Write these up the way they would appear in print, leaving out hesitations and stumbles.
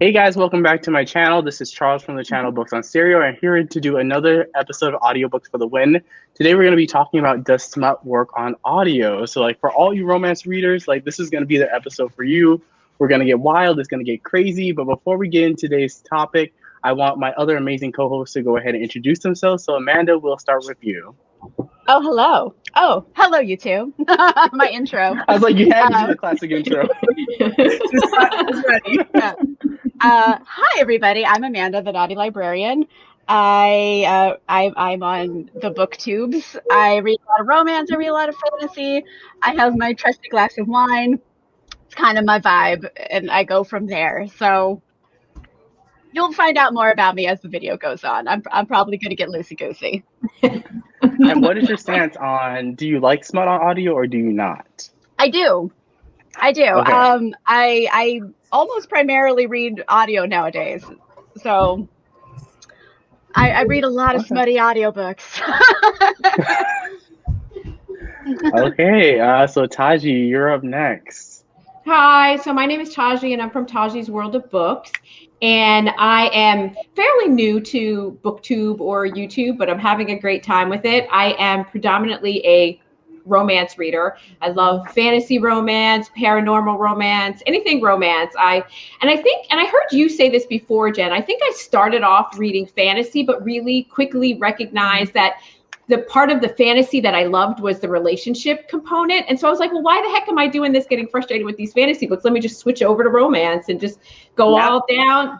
Hey guys, welcome back to my channel. This is Charles from the channel Books on Stereo, and here to do another episode of Audiobooks for the Win. Today we're going to be talking about does smut work on audio? So like for all you romance readers, like this is going to be the episode for you. We're going to get wild, it's going to get crazy, but before we get into today's topic, I want my other amazing co-hosts to go ahead and introduce themselves. So Amanda, we'll start with you. Oh, hello. Oh, hello, you two. My intro. I was like, you had to do the classic intro. Yeah. Hi, everybody. I'm Amanda, the Naughty Librarian. I'm on the booktubes. I read a lot of romance. I read a lot of fantasy. I have my trusty glass of wine. It's kind of my vibe, and I go from there. So you'll find out more about me as the video goes on. I'm probably going to get loosey-goosey. And what is your stance on, do you like smut on audio or do you not? I do. Okay. I almost primarily read audio nowadays. So I read a lot of smutty audiobooks. Okay, so Taji, you're up next. Hi, so my name is Taji and I'm from Taji's World of Books. And I am fairly new to BookTube or YouTube, but I'm having a great time with it. I am predominantly a romance reader. I love fantasy romance, paranormal romance, anything romance. I heard you say this before, Jen. I think I started off reading fantasy, but really quickly recognized that the part of the fantasy that I loved was the relationship component. And so I was like, well, why the heck am I doing this, getting frustrated with these fantasy books? Let me just switch over to romance and just go all down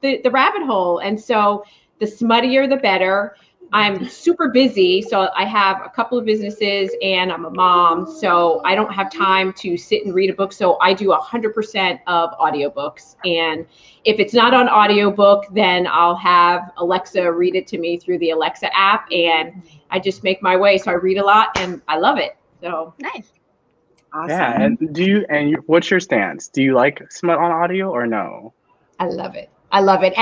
the rabbit hole. And so the smuttier, the better. I'm super busy. So I have a couple of businesses and I'm a mom. So I don't have time to sit and read a book. So I do 100% of audiobooks. And if it's not on audiobook, then I'll have Alexa read it to me through the Alexa app. And I just make my way. So I read a lot and I love it. So Nice. Awesome. Yeah, and what's your stance? Do you like smut on audio or no? I love it. I love it.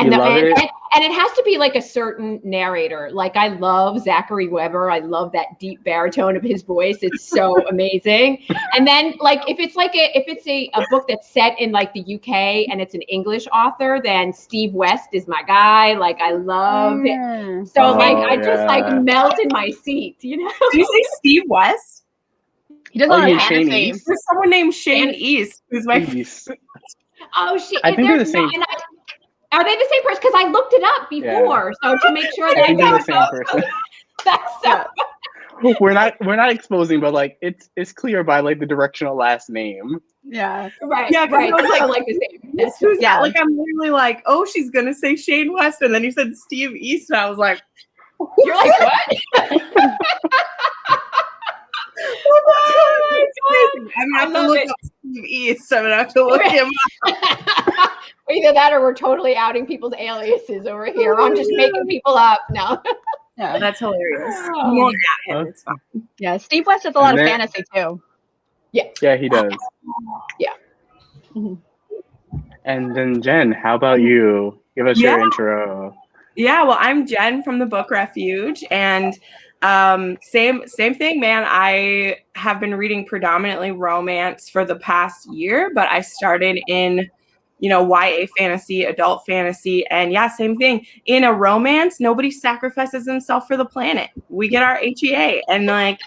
And it has to be like a certain narrator. Like I love Zachary Weber. I love that deep baritone of his voice. It's so amazing. And then like if it's a book that's set in like the UK and it's an English author, then Steve West is my guy. Like I love it. So I just like melt in my seat, you know. Did you say Steve West? He does a lot of fantasy. There's someone named Shane East, who's my Oh shit. I think they're the same. Are they the same person? Because I looked it up before, so to make sure that I think they're the same person. That's so. We're not exposing, but like it's clear by like the directional last name. Yeah. Right. Yeah, right. I was Like the same. Who's that? Like I'm literally like, oh, she's gonna say Shane West, and then you said Steve East, and I was like, you're like what? I'm gonna have to look up Steve East. I'm gonna have to look him up. Either that or we're totally outing people's aliases over here. I'm just making people up. No. Yeah, that's hilarious. Oh. You won't at him. It's fine. Yeah, Steve West has a lot of fantasy too. Yeah, he does. Yeah. And then Jen, how about you? Give us your intro. Yeah, well, I'm Jen from the Book Refuge, and same thing, man. I have been reading predominantly romance for the past year, but I started in YA fantasy, adult fantasy, and yeah, same thing. In a romance, nobody sacrifices himself for the planet. We get our HEA, and like,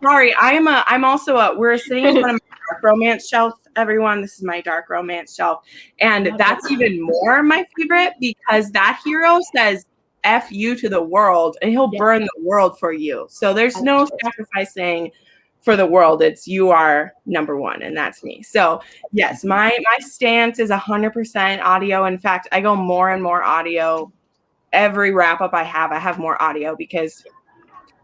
sorry, we're sitting in front of my dark romance shelf. Everyone, this is my dark romance shelf, and that's even more my favorite because that hero says F you to the world, and he'll burn the world for you. So there's no sacrificing for the world. It's you are number one, and that's me. So yes, my stance is 100% audio. In fact, I go more and more audio. Every wrap up I have more audio because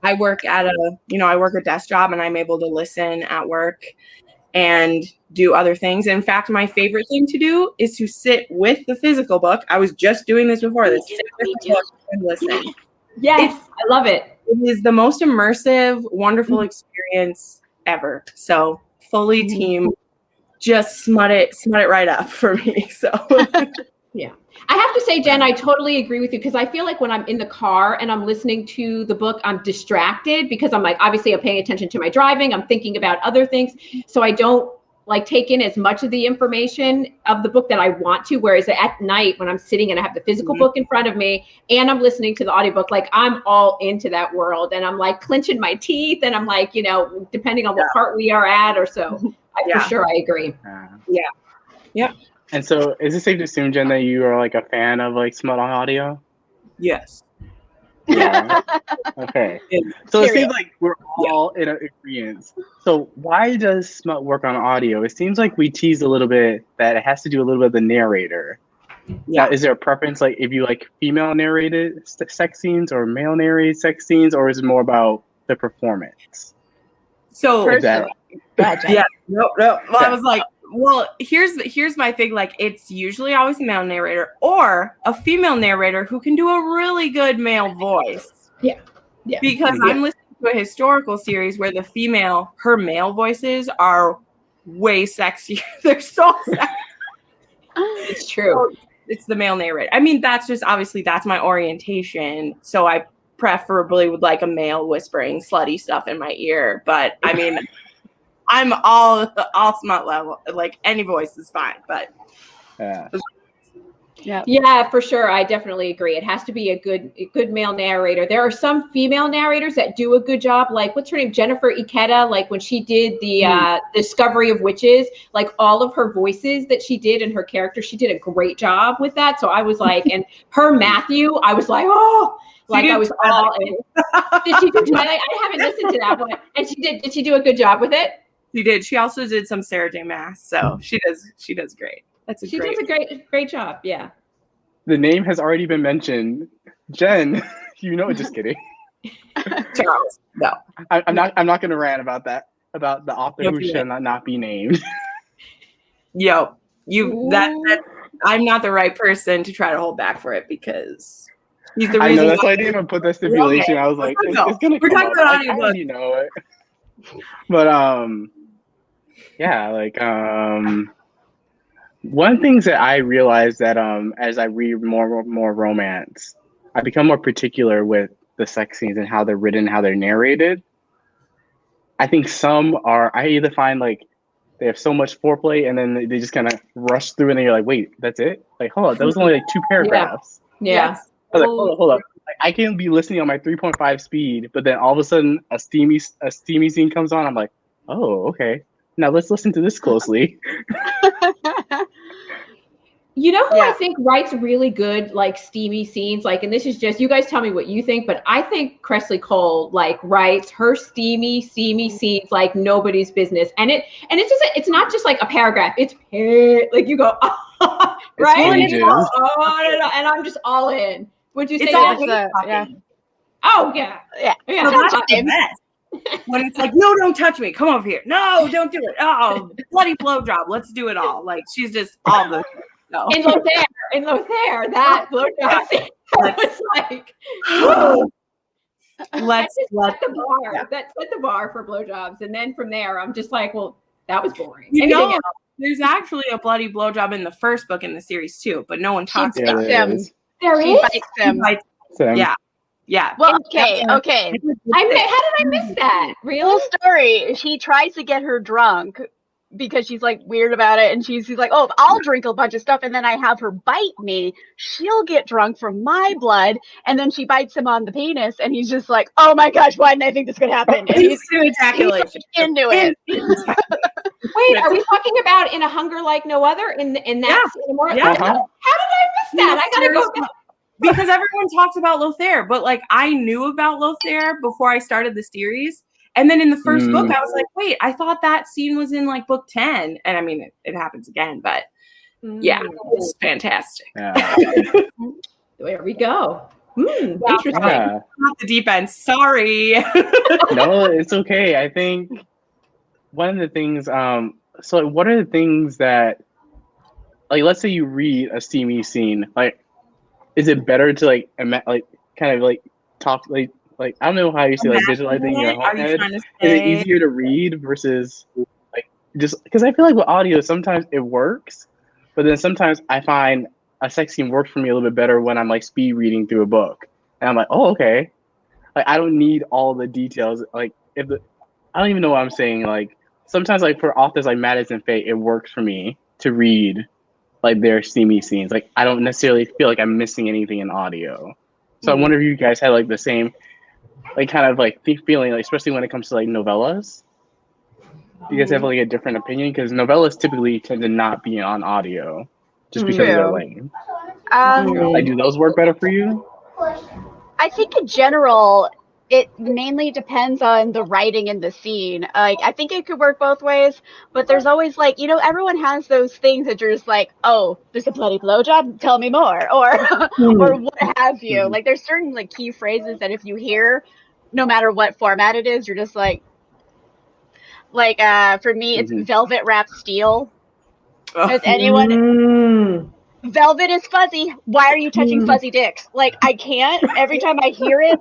I work at a desk job and I'm able to listen at work and do other things. In fact, my favorite thing to do is to sit with the physical book. I was just doing this before this. Sit with the book and listen. Yes, I love it. It is the most immersive, wonderful experience ever. So fully team, just smut it right up for me. So yeah. I have to say, Jen, I totally agree with you because I feel like when I'm in the car and I'm listening to the book, I'm distracted because I'm like, obviously I'm paying attention to my driving. I'm thinking about other things. So I don't like take in as much of the information of the book that I want to. Whereas at night when I'm sitting and I have the physical book in front of me and I'm listening to the audiobook, like I'm all into that world and I'm like clenching my teeth and I'm like, you know, depending on what part we are at or so. For sure, I agree. Yeah. And so, is it safe to assume, Jen, that you are like a fan of like Smut on audio? Yes. Yeah. Okay. So it seems like we're all in agreement. So why does Smut work on audio? It seems like we teased a little bit that it has to do a little bit of the narrator. Yeah. Now, is there a preference, like if you like female narrated sex scenes or male narrated sex scenes, or is it more about the performance? So Personally, yeah, no. Well, I was like, well, here's my thing. Like, it's usually always a male narrator or a female narrator who can do a really good male voice. Yeah. Because I'm listening to a historical series where her male voices are way sexier. They're so sexy. It's true. It's the male narrator. I mean, that's just obviously that's my orientation. So I preferably would like a male whispering slutty stuff in my ear. But I mean, I'm all Smut level. Like any voice is fine. But yeah, for sure. I definitely agree. It has to be a good male narrator. There are some female narrators that do a good job. Like what's her name? Jennifer Ikeda. Like when she did the Discovery of Witches, like all of her voices that she did and her character, she did a great job with that. So I was like, and her Matthew, I was like, oh, like I was all in. Did she do Twilight? I haven't listened to that one. And she did. Did she do a good job with it? She did. She also did some Sarah J. Maas. So she does great. She does a great job. Yeah. The name has already been mentioned. Jen, just kidding. Charles, no. I'm not going to rant about that, about the author who should not be named. Yo, I'm not the right person to try to hold back for it because he's the reason. I know, that's why I didn't even put that stipulation. I was like, it's going to come up. We're talking about audiobooks. You know it. But, one of the things that I realized that as I read more romance, I become more particular with the sex scenes and how they're written, how they're narrated. I think I either find like they have so much foreplay and then they just kind of rush through and then you're like, wait, that's it? Like, hold on, that was only like 2 paragraphs. Yeah. I was like, hold up. Like, I can be listening on my 3.5 speed, but then all of a sudden a steamy scene comes on. I'm like, oh, okay. Now let's listen to this closely. You know who I think writes really good, like steamy scenes, like, and this is just, you guys tell me what you think, but I think Cressley Cole like writes her steamy scenes like nobody's business, and it's not just like a paragraph, it's like you go right, and I'm just all in. Would you say that? Oh yeah. So that's the best. When it's like, no, don't touch me. Come over here. No, don't do it. Oh, bloody blowjob. Let's do it all. Like she's just all the. No. In Lothair, that blowjob scene was like, let's set the bar. Yeah. That set the bar for blowjobs, and then from there, I'm just like, well, that was boring. There's actually a bloody blowjob in the first book in the series too, but no one talks about it. There is. Bites him. Yeah. Well, okay. How did I miss that? Real Whole story. He tries to get her drunk because she's like weird about it, and she's like, oh, I'll drink a bunch of stuff and then I have her bite me, she'll get drunk from my blood, and then she bites him on the penis and he's just like, oh my gosh, why didn't I think this could happen? And he's into it. Wait, are we talking about In a Hunger Like No Other? In that Uh-huh. How did I miss that? I gotta go back. Because everyone talks about Lothair, but like I knew about Lothair before I started the series. And then in the first book, I was like, wait, I thought that scene was in like book 10. And I mean, it happens again, but yeah, it's fantastic. Yeah. There we go. Interesting. Yeah. Not the deep end. Sorry. No, it's okay. I think one of the things, so what are the things that, like, let's say you read a steamy scene, like, is it better to like kind of like talk like I don't know how you say like visualizing in your whole head? Is it easier to read versus like just because I feel like with audio sometimes it works, but then sometimes I find a sex scene works for me a little bit better when I'm like speed reading through a book, and I'm like, oh okay, like I don't need all the details. Like I don't even know what I'm saying. Like sometimes like for authors like Madison Faye, it works for me to read like their steamy scenes. Like I don't necessarily feel like I'm missing anything in audio. So I wonder if you guys had like the same like kind of like feeling, like especially when it comes to like novellas. You guys have like a different opinion because novellas typically tend to not be on audio just because of their length. Like, do those work better for you? I think in general, it mainly depends on the writing and the scene. Like, I think it could work both ways, but there's always like, you know, everyone has those things that you're just like, oh, there's a bloody blowjob, tell me more, or or what have you. Like, there's certain like key phrases that if you hear, no matter what format it is, you're just like for me, it's velvet wrapped steel. Has anyone? Velvet is fuzzy. Why are you touching fuzzy dicks? Like, I can't. Every time I hear it,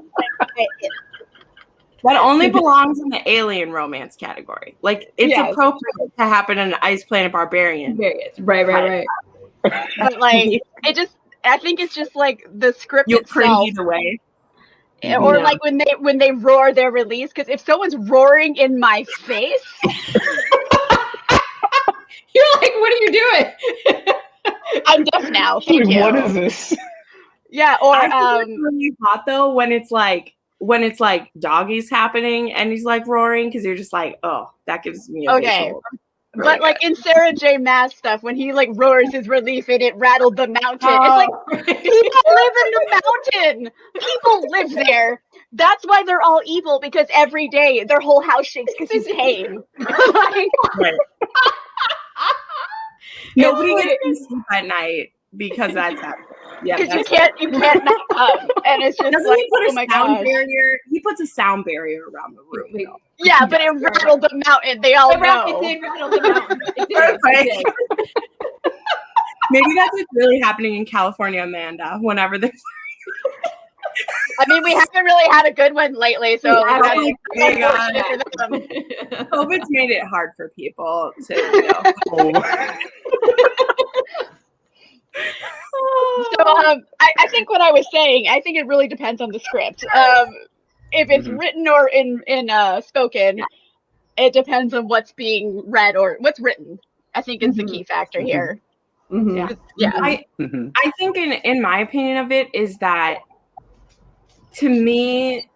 that only belongs in the alien romance category. Like, it's appropriate to happen in an Ice Planet Barbarian. Right. But like, I think it's just like the script You'll itself. cringe either way. Or like when they roar their release, because if someone's roaring in my face, you're like, what are you doing? I'm deaf now. Thank you. What is this? Yeah, or I think it's really hot though when it's like doggies happening and he's like roaring because you're just like, oh, that gives me a visual. Really but like in Sarah J. Maas stuff, when he like roars his relief and it rattled the mountain, it's like people live in the mountain. People live there. That's why they're all evil, because every day their whole house shakes because he's tame. Right. Nobody gets to sleep at night because that's happening. Yeah, because you can't not come, and it's just like, oh my gosh. He puts a sound barrier around the room. Yeah, but it rattled the mountain. They all know. It did rattle the mountain. It did. Maybe that's what's really happening in California, Amanda. Whenever there's, I mean, we haven't really had a good one lately, so COVID's made it hard for people to. So I think what I was saying, I think it really depends on the script. If it's written or in spoken, it depends on what's being read or what's written. I think is the key factor here. Yeah. I think in my opinion of it is that, to me,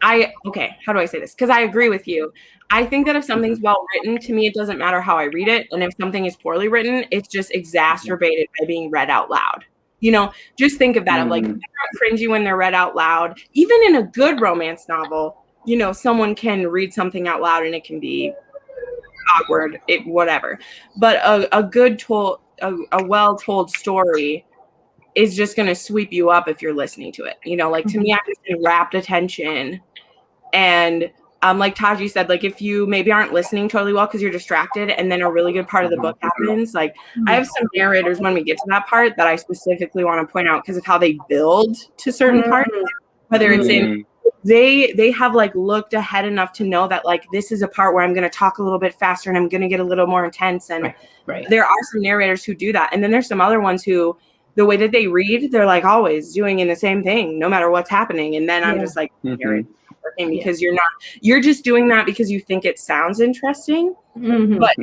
how do I say this? Because I agree with you. I think that if something's well written, to me, it doesn't matter how I read it. And if something is poorly written, it's just exacerbated by being read out loud. You know, just think of that. Of like, they're not cringy when they're read out loud. Even in a good romance novel, you know, someone can read something out loud and it can be awkward, whatever. But a well-told story is just going to sweep you up if you're listening to it. You know, like to me, I'm just in rapt attention. And like Taji said, like if you maybe aren't listening totally well because you're distracted and then a really good part of the book happens, like I have some narrators when we get to that part that I specifically want to point out because of how they build to certain parts, whether it's in they have like looked ahead enough to know that like this is a part where I'm going to talk a little bit faster and I'm going to get a little more intense. And there are some narrators who do that. And then there's some other ones who the way that they read, they're like always doing in the same thing, no matter what's happening. And then I'm just like, because you're just doing that because you think it sounds interesting. But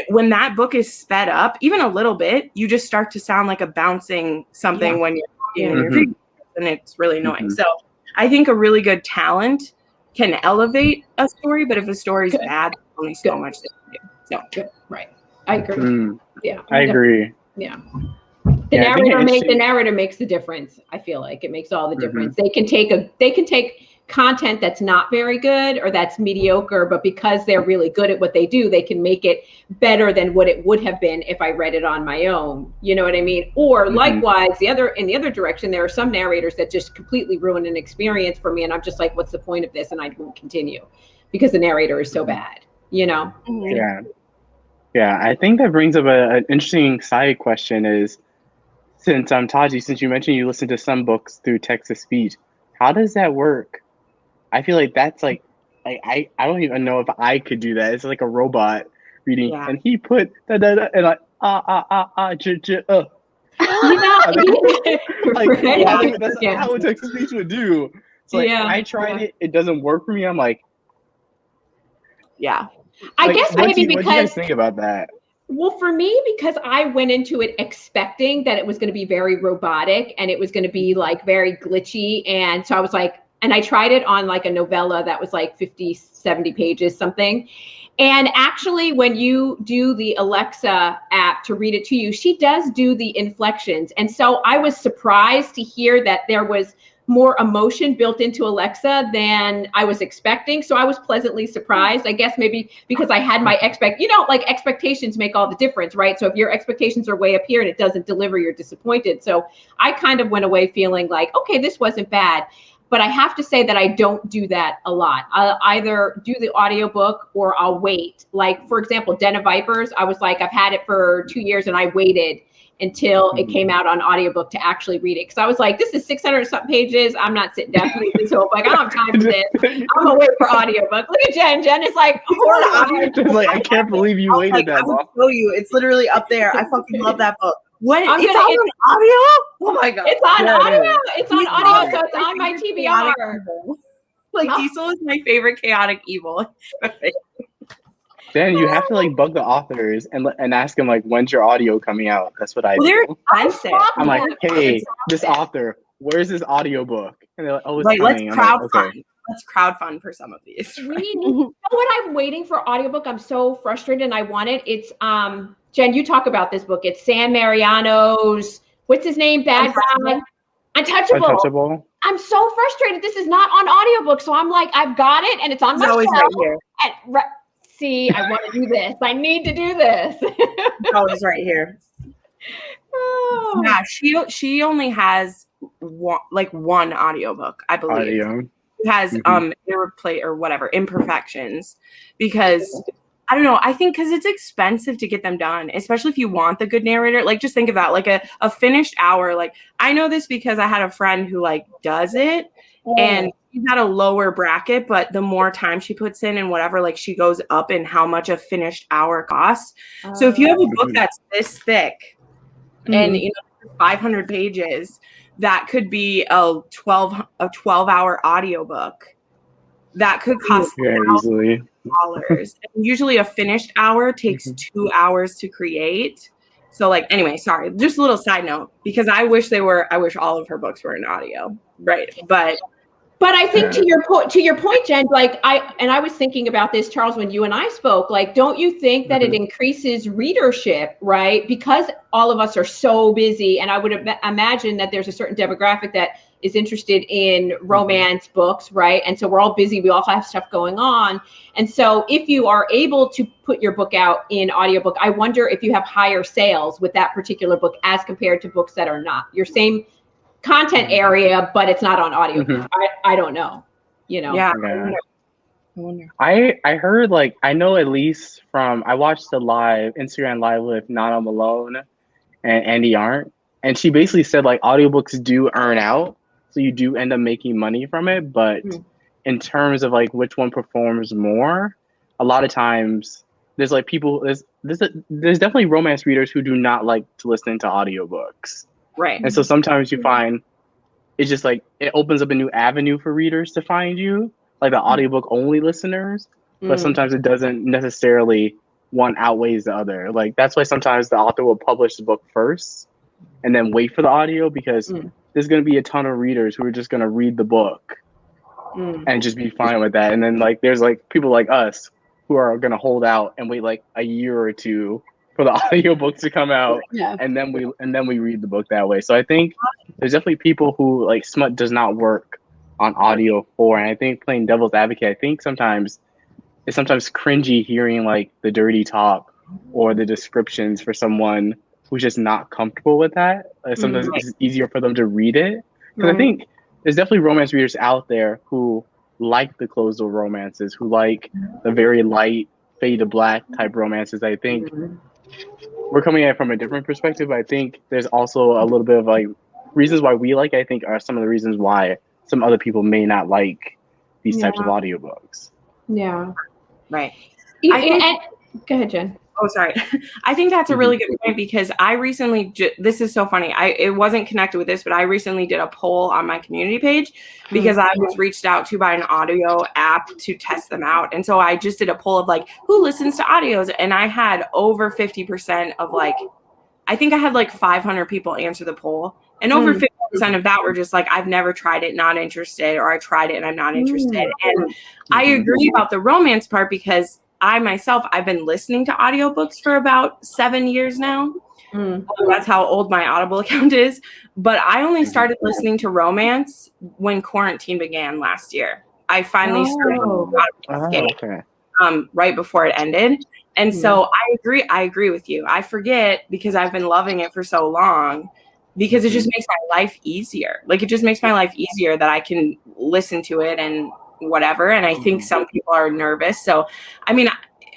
when that book is sped up, even a little bit, you just start to sound like a bouncing something when you're talking and you're and it's really annoying. So I think a really good talent can elevate a story, but if a story's bad, there's only so much they can do. So right. I agree. I agree. Yeah. The narrator makes the difference. I feel like it makes all the difference. They can take content that's not very good or that's mediocre, but because they're really good at what they do, they can make it better than what it would have been if I read it on my own. You know what I mean? Or likewise, in the other direction, there are some narrators that just completely ruin an experience for me, and I'm just like, what's the point of this? And I won't continue because the narrator is so bad. You know? Yeah. I think that brings up an interesting side question. Is since Taji, since you mentioned you listen to some books through text to speech, how does that work? I feel like that's like I don't even know if I could do that. It's like a robot reading, and he put da da da and like that's how a text to speech would do. So like I tried it, it doesn't work for me. I'm like, I Like, guess what maybe do you guys because, think about that? well, for me, because I went into it expecting that it was going to be very robotic and it was going to be like very glitchy. And so I was like, and I tried it on like a novella that was like 50, 70 pages, something. And actually, when you do the Alexa app to read it to you, she does do the inflections. And so I was surprised to hear that there was more emotion built into Alexa than I was expecting. So I was pleasantly surprised. I guess maybe because I had my like expectations make all the difference, right? So if your expectations are way up here and it doesn't deliver, you're disappointed. So I kind of went away feeling like, okay, this wasn't bad. But I have to say that I don't do that a lot. I'll either do the audiobook or I'll wait. Like, for example, Den of Vipers, I was like, I've had it for 2 years and I waited until it came out on audiobook to actually read it. Because I was like, this is 600 something pages. I'm not sitting down to read this whole book. I don't have time for this. I'm going to wait for audiobook. Look at Jen. Jen is like, Just like, I can't believe you waited that I would long. show you. It's literally up there. I fucking love that book. What? I'm It's gonna- on audio? Oh my god. it's on Yeah, it audio. is. It's on audio, so it's on my TBR. Like, Oh. Diesel is my favorite chaotic evil. Then you have to like bug the authors and ask them like, when's your audio coming out? That's what I Well, they're do. expensive. I'm like, hey, this author, where's this audiobook? And they're like, oh, it's Right, let's coming. I'm like, crowdfund. okay. Let's crowdfund for some of these. You know what I'm waiting for audiobook? I'm so frustrated and I want it. It's Jen, you talk about this book. It's San Mariano's, what's his name? Bad guy. Untouchable. I'm so frustrated. This is not on audiobook. So I'm like, I've got it and it's on my always shelf. right here. And see, I want to do this. I need to do this. It's always right here. Oh. Yeah, she only has one audiobook, I believe. Audio. It has irreplay or whatever imperfections, because I don't know. I think because it's expensive to get them done, especially if you want the good narrator. Like, just think of that, like a finished hour. Like, I know this because I had a friend who like does it, and she's at a lower bracket, but the more time she puts in and whatever, like she goes up in how much a finished hour costs. So if you have a book that's this thick and 500 pages, that could be a 12-hour audiobook. That could cost easily $1,000. Usually a finished hour takes 2 hours to create. So like, anyway, sorry, just a little side note, because I wish all of her books were in audio. Right. But I think to your point, Jen, like I was thinking about this, Charles, when you and I spoke, like, don't you think that it increases readership, right? Because all of us are so busy, and I would imagine that there's a certain demographic that is interested in romance books, right? And so we're all busy. We all have stuff going on. And so if you are able to put your book out in audiobook, I wonder if you have higher sales with that particular book as compared to books that are not your same content area, but it's not on audio. I don't know, Yeah. I wonder. I heard, like, I know at least from, I watched the Instagram live with Nana Malone and Andy Arndt, and she basically said like audiobooks do earn out, so you do end up making money from it, but in terms of like which one performs more, a lot of times there's like there's definitely romance readers who do not like to listen to audiobooks. Right. And so sometimes you find it's just like it opens up a new avenue for readers to find you, like the audiobook only listeners, but sometimes it doesn't necessarily, one outweighs the other. Like, that's why sometimes the author will publish the book first and then wait for the audio, because there's going to be a ton of readers who are just going to read the book and just be fine with that. And then like there's like people like us who are going to hold out and wait like a year or two for the audiobook to come out, and then we read the book that way. So I think there's definitely people who like Smut does not work on audio for, and I think, playing devil's advocate, I think sometimes it's cringy hearing like the dirty talk or the descriptions for someone who's just not comfortable with that. Sometimes it's easier for them to read it, because I think there's definitely romance readers out there who like the closed door romances, who like the very light fade to black type romances. I think we're coming at it from a different perspective. I think there's also a little bit of like reasons why we like, I think, are some of the reasons why some other people may not like these types of audiobooks. Yeah. Right. Go ahead, Jen. Oh, sorry. I think that's a really good point because I recently, this is so funny. It wasn't connected with this, but I recently did a poll on my community page because I was reached out to by an audio app to test them out. And so I just did a poll of like, who listens to audios? And I had over 50% of like, I think I had like 500 people answer the poll. And over 50% of that were just like, I've never tried it, not interested, or I tried it and I'm not interested. And I agree about the romance part because I myself, I've been listening to audiobooks for about 7 years now. That's how old my Audible account is. But I only started listening to romance when quarantine began last year. I finally started right before it ended. And so I agree with you. I forget because I've been loving it for so long because it just makes my life easier. Like it just makes my life easier that I can listen to it and whatever. And I think some people are nervous. So, I mean,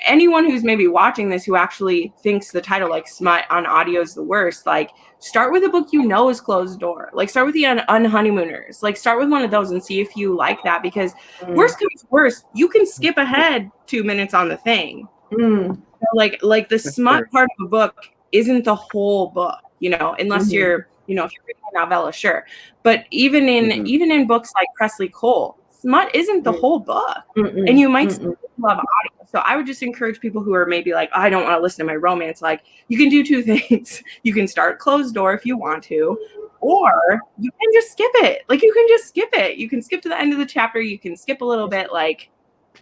anyone who's maybe watching this who actually thinks the title like Smut on audio is the worst, like start with a book you know is closed door. Like start with the Unhoneymooners. Like start with one of those and see if you like that because worst comes worst, you can skip ahead 2 minutes on the thing. So like the smut part of the book isn't the whole book, you know, unless you're, you know, if you're reading a novella, sure. But even in books like Presley Cole, smut isn't the whole book, and you might still love audio. So I would just encourage people who are maybe like, oh, I don't want to listen to my romance. Like you can do two things. You can start closed door if you want to, or you can just skip it. Like you can just skip it. You can skip to the end of the chapter. You can skip a little bit, like,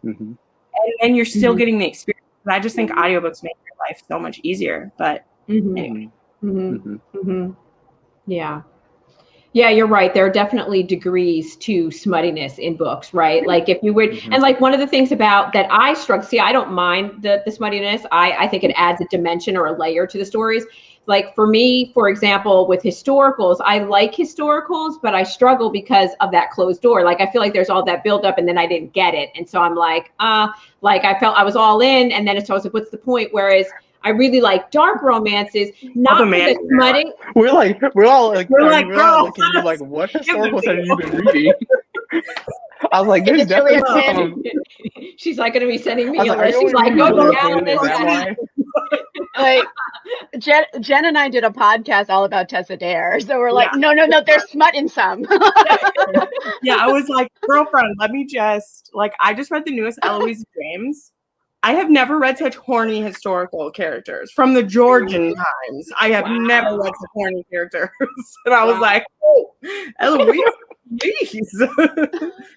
and then you're still getting the experience. I just think audiobooks make your life so much easier. But anyway. Yeah. Yeah, you're right. There are definitely degrees to smuttiness in books, right? Like if you would, and like one of the things about that I struggle, see, I don't mind the smuttiness. I think it adds a dimension or a layer to the stories. Like for me, for example, with historicals, I like historicals, but I struggle because of that closed door. Like I feel like there's all that buildup and then I didn't get it. And so I'm like I felt I was all in and then it's always like, what's the point? Whereas I really like dark romances, not for the smutting. We're all looking at you like, what historicals have you been reading? I was like, there's definitely She's like going to be sending me a list. She's like, go down this. Like Jen and I did a podcast all about Tessa Dare, so we're like, no, there's smut in some. Yeah, I was like, girlfriend, let me just I just read the newest Eloise James. I have never read such horny historical characters from the Georgian times. I have never read such horny characters. And I was like, oh, Eloise, please.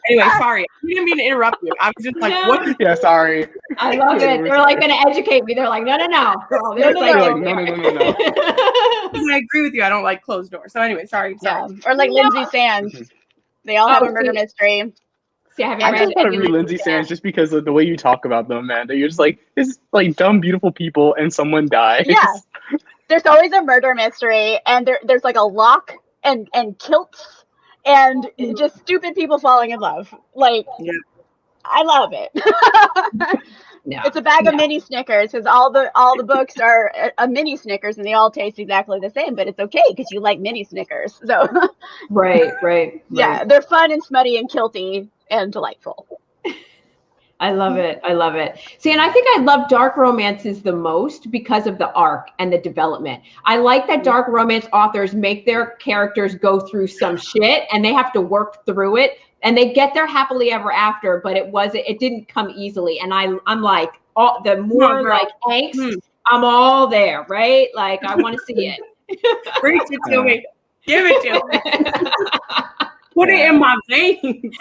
Anyway, sorry. I didn't mean to interrupt you. I was just like, what? Yeah, sorry. I love it. They're like going to educate me. They're like, no. Girl, no. I agree with you. I don't like closed doors. So anyway, sorry. Yeah. Or like Lindsay Sands. They all have a murder mystery. See, I just want to read Lindsay Sands just because of the way you talk about them, Amanda. You're just like, it's like dumb, beautiful people and someone dies. Yeah. There's always a murder mystery and there's like a lock and kilts and just stupid people falling in love. Like, I love it. It's a bag of mini Snickers because all the books are a mini Snickers and they all taste exactly the same, but it's okay because you like mini Snickers. So right. Yeah, they're fun and smutty and kilty and delightful. I love it. See, and I think I love dark romances the most because of the arc and the development. I like that dark romance authors make their characters go through some shit and they have to work through it and they get their happily ever after, but it didn't come easily. And I'm like, the more like angst, I'm all there, right? Like I want to see it. Bring it to me. Give it to me. Put it in my veins.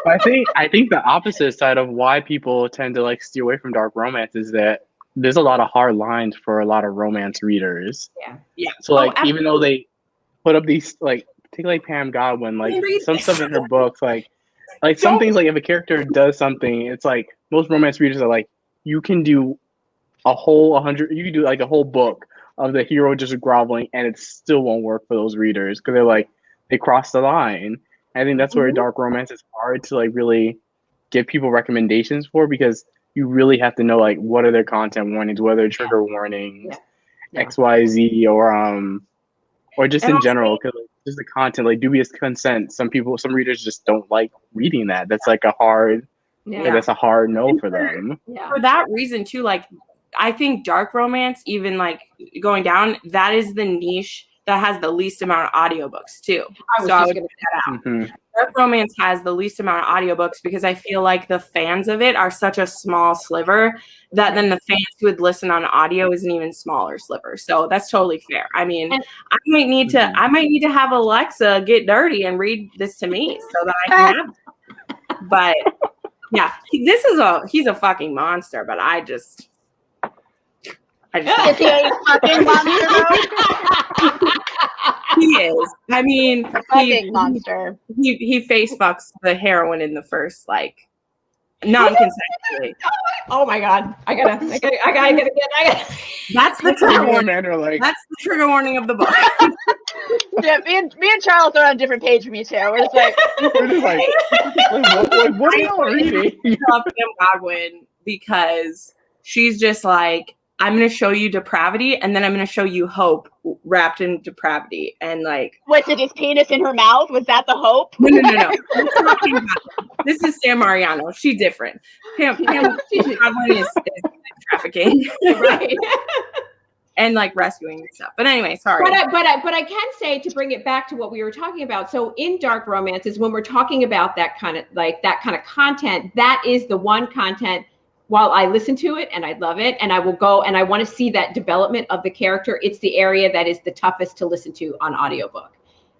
I think the opposite side of why people tend to like steer away from dark romance is that there's a lot of hard lines for a lot of romance readers. Yeah. So like even though they put up these like take like Pam Godwin, like some stuff in her books, like some things like if a character does something, it's like most romance readers are like, you can do a whole 100, you can do like a whole book of the hero just groveling and it still won't work for those readers because they're like, they cross the line. I think that's where dark romance is hard to like really give people recommendations for because you really have to know like what are their content warnings, what are their trigger warnings, XYZ, or just in general because like, just the content like dubious consent. Some readers just don't like reading that. That's like a hard Like, that's a hard no for them. Yeah. For that reason too, like I think dark romance, even like going down, that is the niche that has the least amount of audiobooks too. I was just gonna that out. Mm-hmm. Dark romance has the least amount of audiobooks because I feel like the fans of it are such a small sliver that then the fans who would listen on audio is an even smaller sliver. So that's totally fair. I mean, I might need to have Alexa get dirty and read this to me so that I can have it. But yeah, he's a fucking monster, but I just Is he a fucking monster though? he is. I mean, Fucking monster. He face fucks the heroine in the first, like, non-consensually. Oh my god! I gotta get. That's the trigger warning. Like, That's the trigger warning of the book. Yeah, me and Charles are on a different page from you two. We're just like, what are y'all reading? I love Pam Godwin because she's just like, I'm going to show you depravity, and then I'm going to show you hope wrapped in depravity. And like, was it his penis in her mouth? Was that the hope? No. This is Sam Mariano. She's different. Pam Godwin is trafficking, Right. and like rescuing and stuff. But anyway, sorry. But I can say, to bring it back to what we were talking about. So in dark romances, when we're talking about that kind of content, that is the one content. While I listen to it and I love it, and I will go and I want to see that development of the character, it's the area that is the toughest to listen to on audiobook,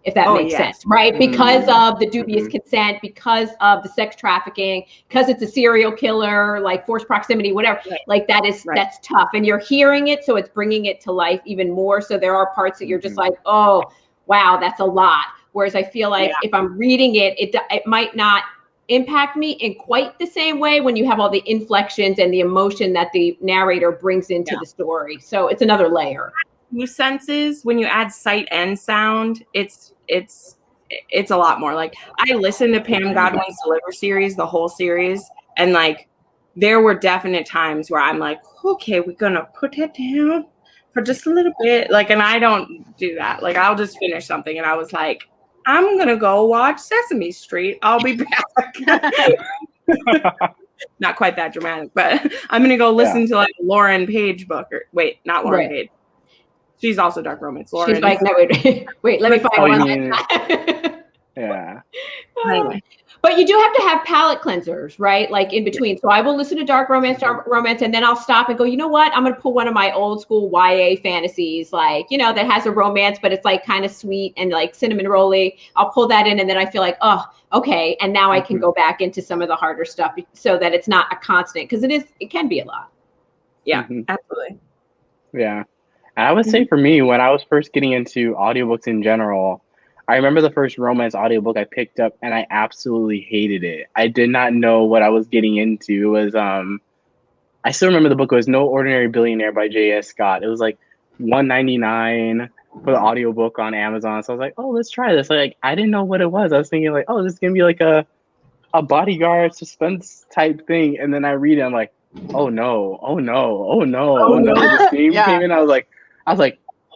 if that makes sense, right? Because of the dubious consent, because of the sex trafficking, because it's a serial killer, like forced proximity, whatever. Right. Like that's tough, and you're hearing it, so it's bringing it to life even more. So there are parts that you're just like, oh, wow, that's a lot. Whereas I feel like if I'm reading it, it might not impact me in quite the same way when you have all the inflections and the emotion that the narrator brings into the story. So it's another layer. Two senses, when you add sight and sound, it's a lot more. Like, I listened to Pam Godwin's Deliver series, the whole series, and like there were definite times where I'm like, okay, we're gonna put it down for just a little bit. Like, and I don't do that. Like, I'll just finish something and I was like, I'm going to go watch Sesame Street. I'll be back. Not quite that dramatic, but I'm going to go listen to like Lauren Page book. Not Lauren Page. She's also dark romance. Lauren. She's like, no, wait, let me find one. Yeah. Anyway. But you do have to have palate cleansers, right? Like in between. So I will listen to dark romance, and then I'll stop and go, you know what? I'm going to pull one of my old school YA fantasies, like, you know, that has a romance, but it's like kind of sweet and like cinnamon rolly. I'll pull that in, and then I feel like, oh, okay. And now I can go back into some of the harder stuff so that it's not a constant, because it can be a lot. Yeah, absolutely. Yeah. And I would say for me, when I was first getting into audiobooks in general, I remember the first romance audiobook I picked up and I absolutely hated it. I did not know what I was getting into. It was I still remember the book was No Ordinary Billionaire by J.S. Scott. It was like $1.99 for the audiobook on Amazon. So I was like, oh, let's try this. Like, I didn't know what it was. I was thinking like, oh, this is gonna be like a bodyguard suspense type thing. And then I read it, I'm like, oh no. The theme came in. I was like,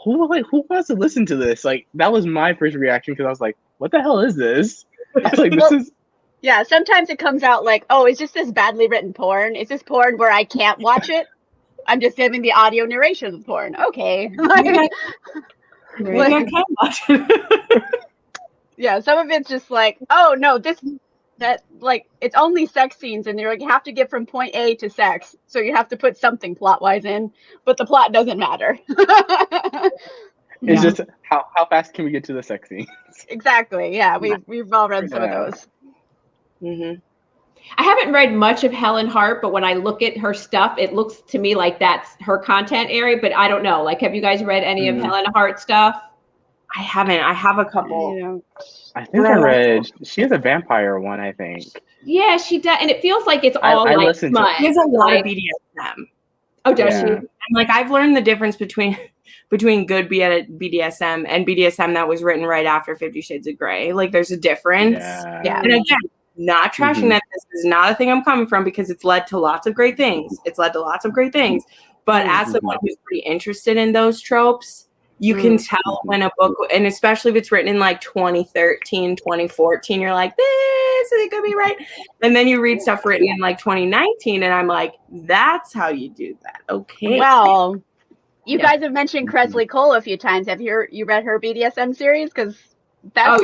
who wants to listen to this? Like, that was my first reaction, because I was like, what the hell is this? I was like, this is... Yeah, sometimes it comes out like, oh, is this badly written porn? Is this porn where I can't watch it? I'm just giving the audio narration of porn. Okay. Yeah, some of it's just like, oh, no, it's only sex scenes, and you're like, you have to get from point A to sex, so you have to put something plot-wise in, but the plot doesn't matter. It's just how fast can we get to the sex scenes? Exactly. Yeah, we've all read some of those. I haven't read much of Helen Hart, but when I look at her stuff, it looks to me like that's her content area. But I don't know. Like, have you guys read any of Helen Hart stuff? I haven't. I have a couple. I think I read. She has a vampire one, I think. Yeah, she does, and it feels like it's all like smut. She has a lot of BDSM. Oh, does she? And like, I've learned the difference between good BDSM and BDSM that was written right after 50 Shades of Grey. Like, there's a difference. Yeah. And again, not trashing that. This is not a thing I'm coming from, because it's led to lots of great things. But as someone who's pretty interested in those tropes, You can tell when a book, and especially if it's written in like 2013, 2014, you're like, this is going to be right. And then you read stuff written in like 2019, and I'm like, that's how you do that. Okay. Well, you guys have mentioned Kresley Cole a few times. Have you read her BDSM series? Because that's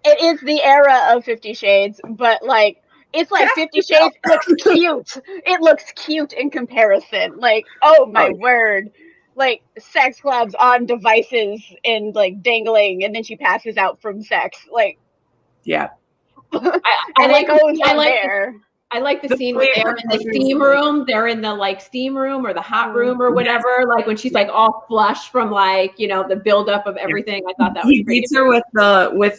it is the era of 50 Shades, but like, it's like 50 Shades looks cute. It looks cute in comparison. Like, oh my word. Like, sex clubs on devices and like dangling, and then she passes out from sex. Like, I like the scene where they're in the steam room. They're in the like steam room or the hot room or whatever. Like when she's like all flushed from like, you know, the buildup of everything. I thought that was great. He beats her with the leaves,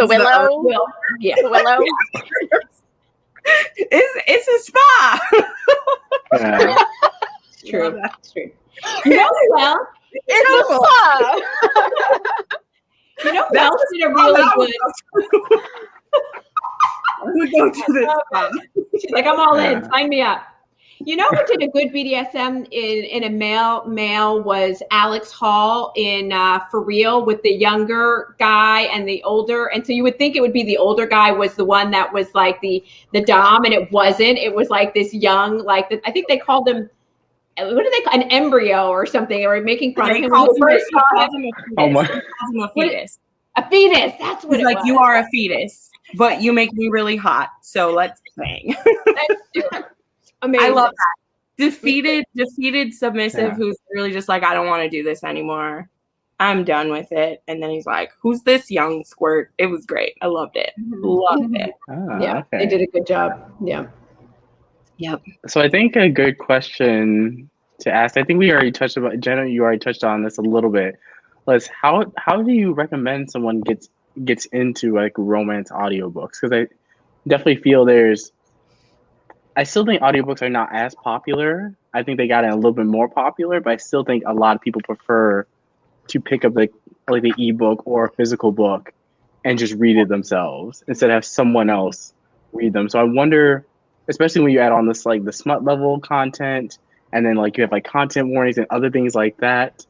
willow. Yeah, the willow. It's a spa. It's true. It's true. You know who else? It's a spa. You know who else did a really good. We go to this spa. She's like, I'm all in. Sign me up. You know who did a good BDSM in a male was Alex Hall in For Real, with the younger guy and the older. And so you would think it would be the older guy was the one that was like the dom, and it wasn't. It was like this young, like I think they called him, what do they call an embryo or something? They were making fun of him. A fetus. A fetus. That's what it's like. You are a fetus, but you make me really hot. So let's bang. Amazing. I love that. Defeated submissive who's really just like, I don't want to do this anymore. I'm done with it. And then he's like, who's this young squirt? It was great. I loved it. Loved it. They did a good job. Yeah. Yep. So I think a good question to ask, I think we already touched about, Jenna, you already touched on this a little bit, was how do you recommend someone gets into like romance audiobooks? Because I definitely feel I still think audiobooks are not as popular. I think they got a little bit more popular, but I still think a lot of people prefer to pick up the ebook or physical book and just read it themselves instead of have someone else read them. So I wonder, especially when you add on this like the smut level content, and then like you have like content warnings and other things like that.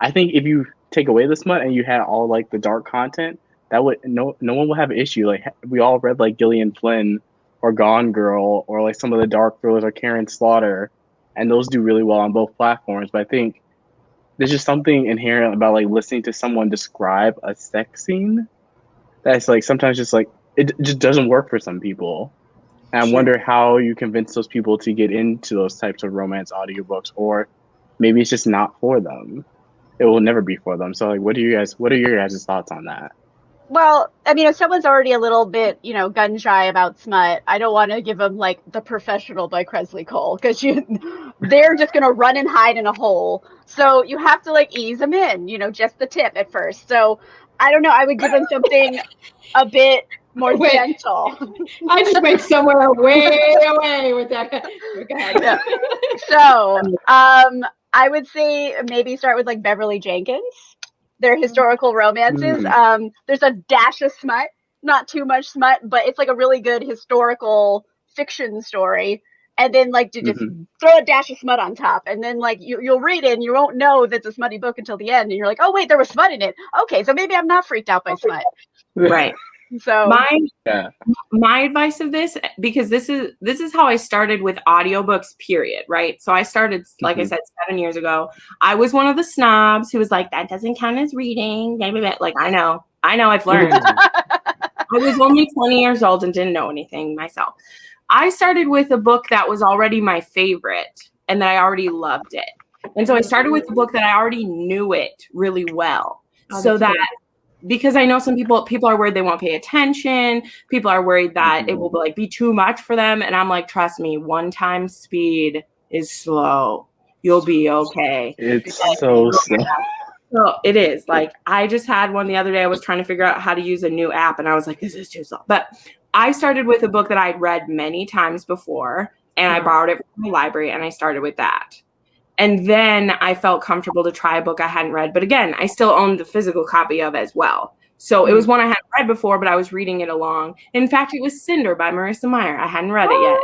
I think if you take away the smut and you had all like the dark content, that would no one would have an issue. Like we all read like Gillian Flynn or Gone Girl or like some of the dark thrillers or Karen Slaughter, and those do really well on both platforms. But I think there's just something inherent about like listening to someone describe a sex scene that's like sometimes just like it just doesn't work for some people. And I wonder how you convince those people to get into those types of romance audiobooks, or maybe it's just not for them. It will never be for them. So like, what are your guys' thoughts on that? Well, I mean, if someone's already a little bit, gun shy about smut, I don't want to give them like The Professional by Kresley Cole, because they're just going to run and hide in a hole. So you have to like ease them in, just the tip at first. So I don't know. I would give them something a bit more gentle. I just went somewhere way away with that. Go ahead. Yeah. So I would say maybe start with like Beverly Jenkins. Their historical romances. There's a dash of smut, not too much smut, but it's like a really good historical fiction story. And then like to just throw a dash of smut on top, and then like you'll read it and you won't know that's a smutty book until the end, and you're like, oh wait, there was smut in it. Okay, so maybe I'm not freaked out by smut. Right. So my advice of this, because this is how I started with audiobooks, period, right? So I started, like I said, 7 years ago. I was one of the snobs who was like, that doesn't count as reading. Like, I know, I've learned. I was only 20 years old and didn't know anything myself. I started with a book that was already my favorite and that I already loved it. And so I started with a book that I already knew it really well. Because I know some people are worried they won't pay attention. People are worried that it will be too much for them. And I'm like, trust me, 1x speed is slow. You'll be okay. It's so slow. So it is. Like, I just had one the other day. I was trying to figure out how to use a new app, and I was like, this is too slow. But I started with a book that I'd read many times before, and I borrowed it from the library, and I started with that. And then I felt comfortable to try a book I hadn't read. But again, I still owned the physical copy of it as well. So it was one I hadn't read before, but I was reading it along. In fact, it was Cinder by Marissa Meyer. I hadn't read it yet.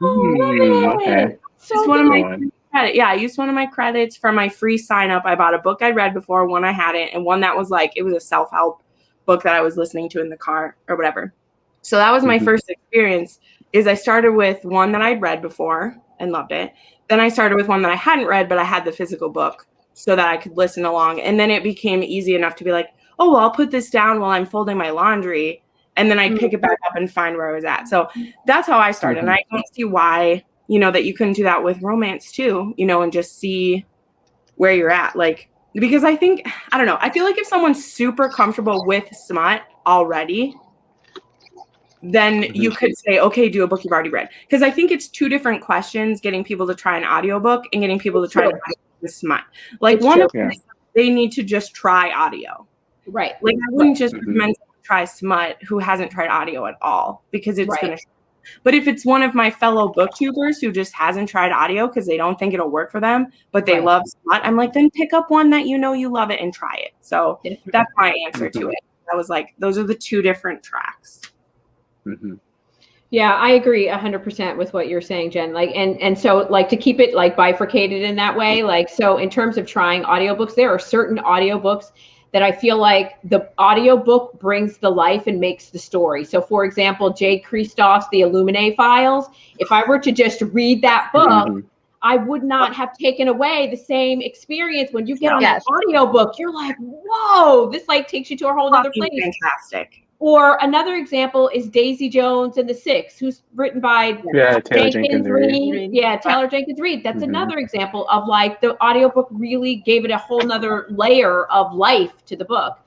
Okay. It's one of my credit. Yeah, I used one of my credits for my free sign up. I bought a book I'd read before, one I hadn't, and one that was like, it was a self-help book that I was listening to in the car or whatever. So that was my first experience, is I started with one that I'd read before and loved it. Then I started with one that I hadn't read, but I had the physical book so that I could listen along. And then it became easy enough to be like, oh, well, I'll put this down while I'm folding my laundry. And then I'd pick it back up and find where I was at. So that's how I started. And I don't see why, that you couldn't do that with romance too, and just see where you're at. Like, because I think, I don't know, I feel like if someone's super comfortable with smut already, then you could say, okay, do a book you've already read. Because I think it's two different questions, getting people to try an audiobook and getting people to try to the smut. Like one of them, they need to just try audio. Right. Like I wouldn't just recommend someone try smut who hasn't tried audio at all, because it's going to. But if it's one of my fellow booktubers who just hasn't tried audio because they don't think it'll work for them, but they love smut, I'm like, then pick up one that you love it and try it. So that's my answer to it. I was like, those are the two different tracks. Yeah, I agree 100% with what you're saying, Jen. Like, and so like to keep it like bifurcated in that way, like, so in terms of trying audiobooks, there are certain audiobooks that I feel like the audiobook brings the life and makes the story. So for example, Jade Kristoff's The Illuminae Files, if I were to just read that book, I would not have taken away the same experience. When you get on that audiobook, you're like, whoa, this like takes you to a whole other place. Fantastic. Or another example is Daisy Jones and the Six, who's written by Taylor Jenkins Reid. Yeah, Taylor Jenkins Reid. That's another example of like the audiobook really gave it a whole nother layer of life to the book.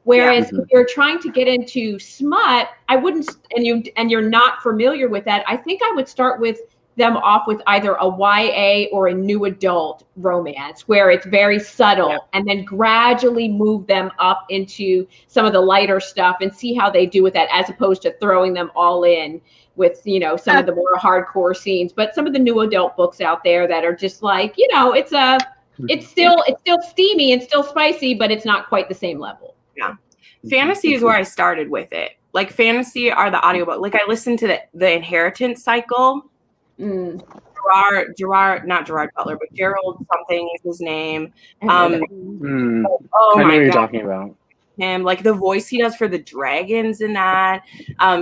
Whereas if you're trying to get into smut, I wouldn't, and you're not familiar with that, I think I would start with them off with either a YA or a new adult romance where it's very subtle, and then gradually move them up into some of the lighter stuff and see how they do with that, as opposed to throwing them all in with, some of the more hardcore scenes. But some of the new adult books out there that are just like, it's still steamy and still spicy, but it's not quite the same level. Yeah. Fantasy is where I started with it. Like fantasy are the audiobook. Like I listened to the Inheritance Cycle. Gerard, not Gerard Butler, but Gerald something is his name. I know what you're talking about. Him, like the voice he does for the dragons in that.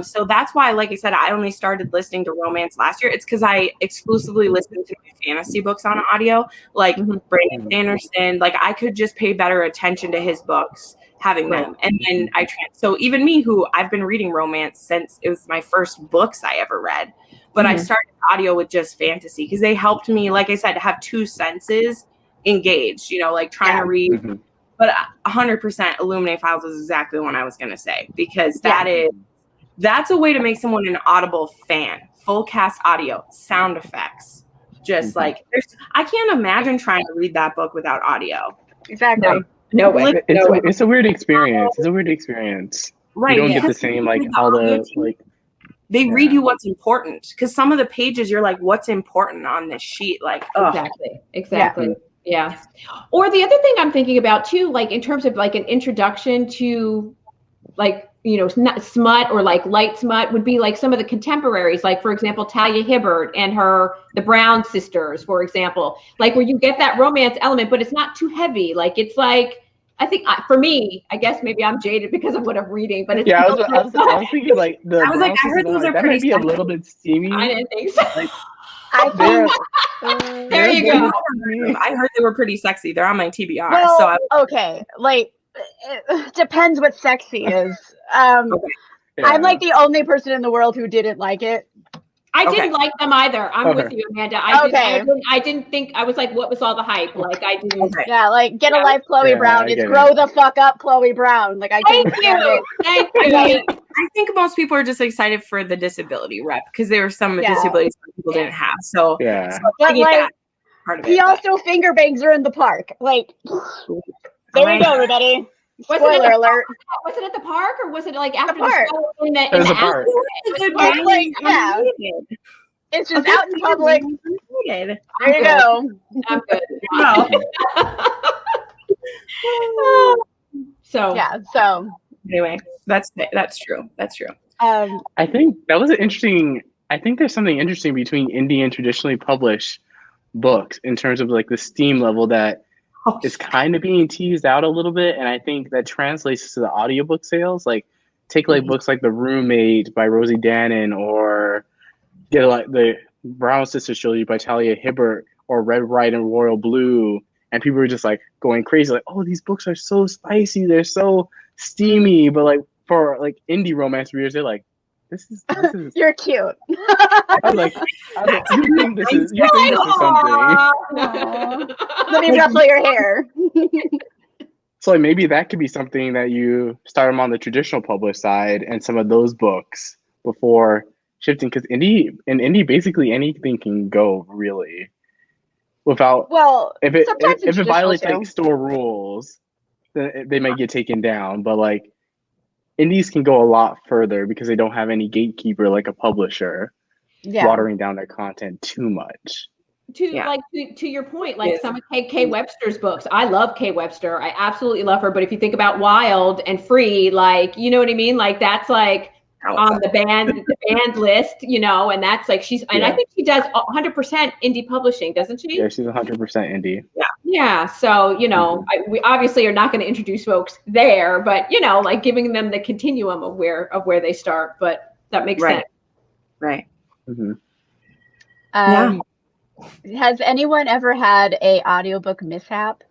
So that's why, like I said, I only started listening to romance last year. It's because I exclusively listened to my fantasy books on audio, like Brandon Sanderson. Like I could just pay better attention to his books having them. And then so even me, who I've been reading romance since it was my first books I ever read. But I started audio with just fantasy because they helped me, like I said, to have two senses engaged, like trying to read. But 100% Illuminae Files is exactly the one I was going to say, because that's a way to make someone an Audible fan. Full cast audio, sound effects. Just like, I can't imagine trying to read that book without audio. Exactly. No way. It's a weird experience. It's a weird experience. Right. You don't get the same, like, all the, like, they read you what's important, because some of the pages you're like, what's important on this sheet? Like, exactly. Yeah. Or the other thing I'm thinking about too, like in terms of like an introduction to like, smut or like light smut would be like some of the contemporaries, like for example, Talia Hibbert and the Brown sisters, for example, like where you get that romance element, but it's not too heavy. Like it's like, I think for me, I guess maybe I'm jaded because of what I'm reading, but it's I was thinking like I heard those are that pretty might be a little bit steamy. I didn't think so. Like, there you go. I heard they were pretty sexy. They're on my TBR. Well, okay, like it depends what sexy is. I'm like the only person in the world who didn't like it. I didn't like them either. I'm with you, Amanda. I didn't think, I was like, what was all the hype? Like I didn't. Yeah, like get a life, Chloe Brown. It's grow the fuck up, Chloe Brown. Like I Thank you. I think most people are just excited for the disability rep because there were some disabilities that people didn't have. So but like, part of it, he also finger bangs her in the park. Like there you go, everybody. Spoiler alert. Was it at the park or was it like after the park? In the park. It's like, it's just out in public. There you go. I'm good. So anyway, that's true. That's true. I think that was I think there's something interesting between indie and traditionally published. books in terms of like the steam level that is kind of being teased out a little bit, and I think that translates to the audiobook sales. Like, take like books like The Roommate by Rosie Dannon, or like the Brown Sisters trilogy by Talia Hibbert, or Red, White, and Royal Blue, and people were just like going crazy, like, oh, these books are so spicy, they're so steamy. But like for like indie romance readers, they're like, this is You're cute. I was like, you think this is something. Let me ruffle your hair. So like maybe that could be something that you start them on the traditional published side and some of those books before shifting, because indie basically anything can go really without, if it violates like store rules, then they might get taken down. But like indies can go a lot further because they don't have any gatekeeper like a publisher watering down their content too much. To your point, like some of Kay Webster's books, I love Kay Webster. I absolutely love her. But if you think about Wild and Free, like, you know what I mean? Like, that's like on the banned list, you know, and that's like and I think she does 100% indie publishing, doesn't she? Yeah, she's 100% indie. Yeah. So, you know, we obviously are not going to introduce folks there, but, you know, like giving them the continuum of where they start. But that makes sense. Right. Has anyone ever had a audiobook mishap?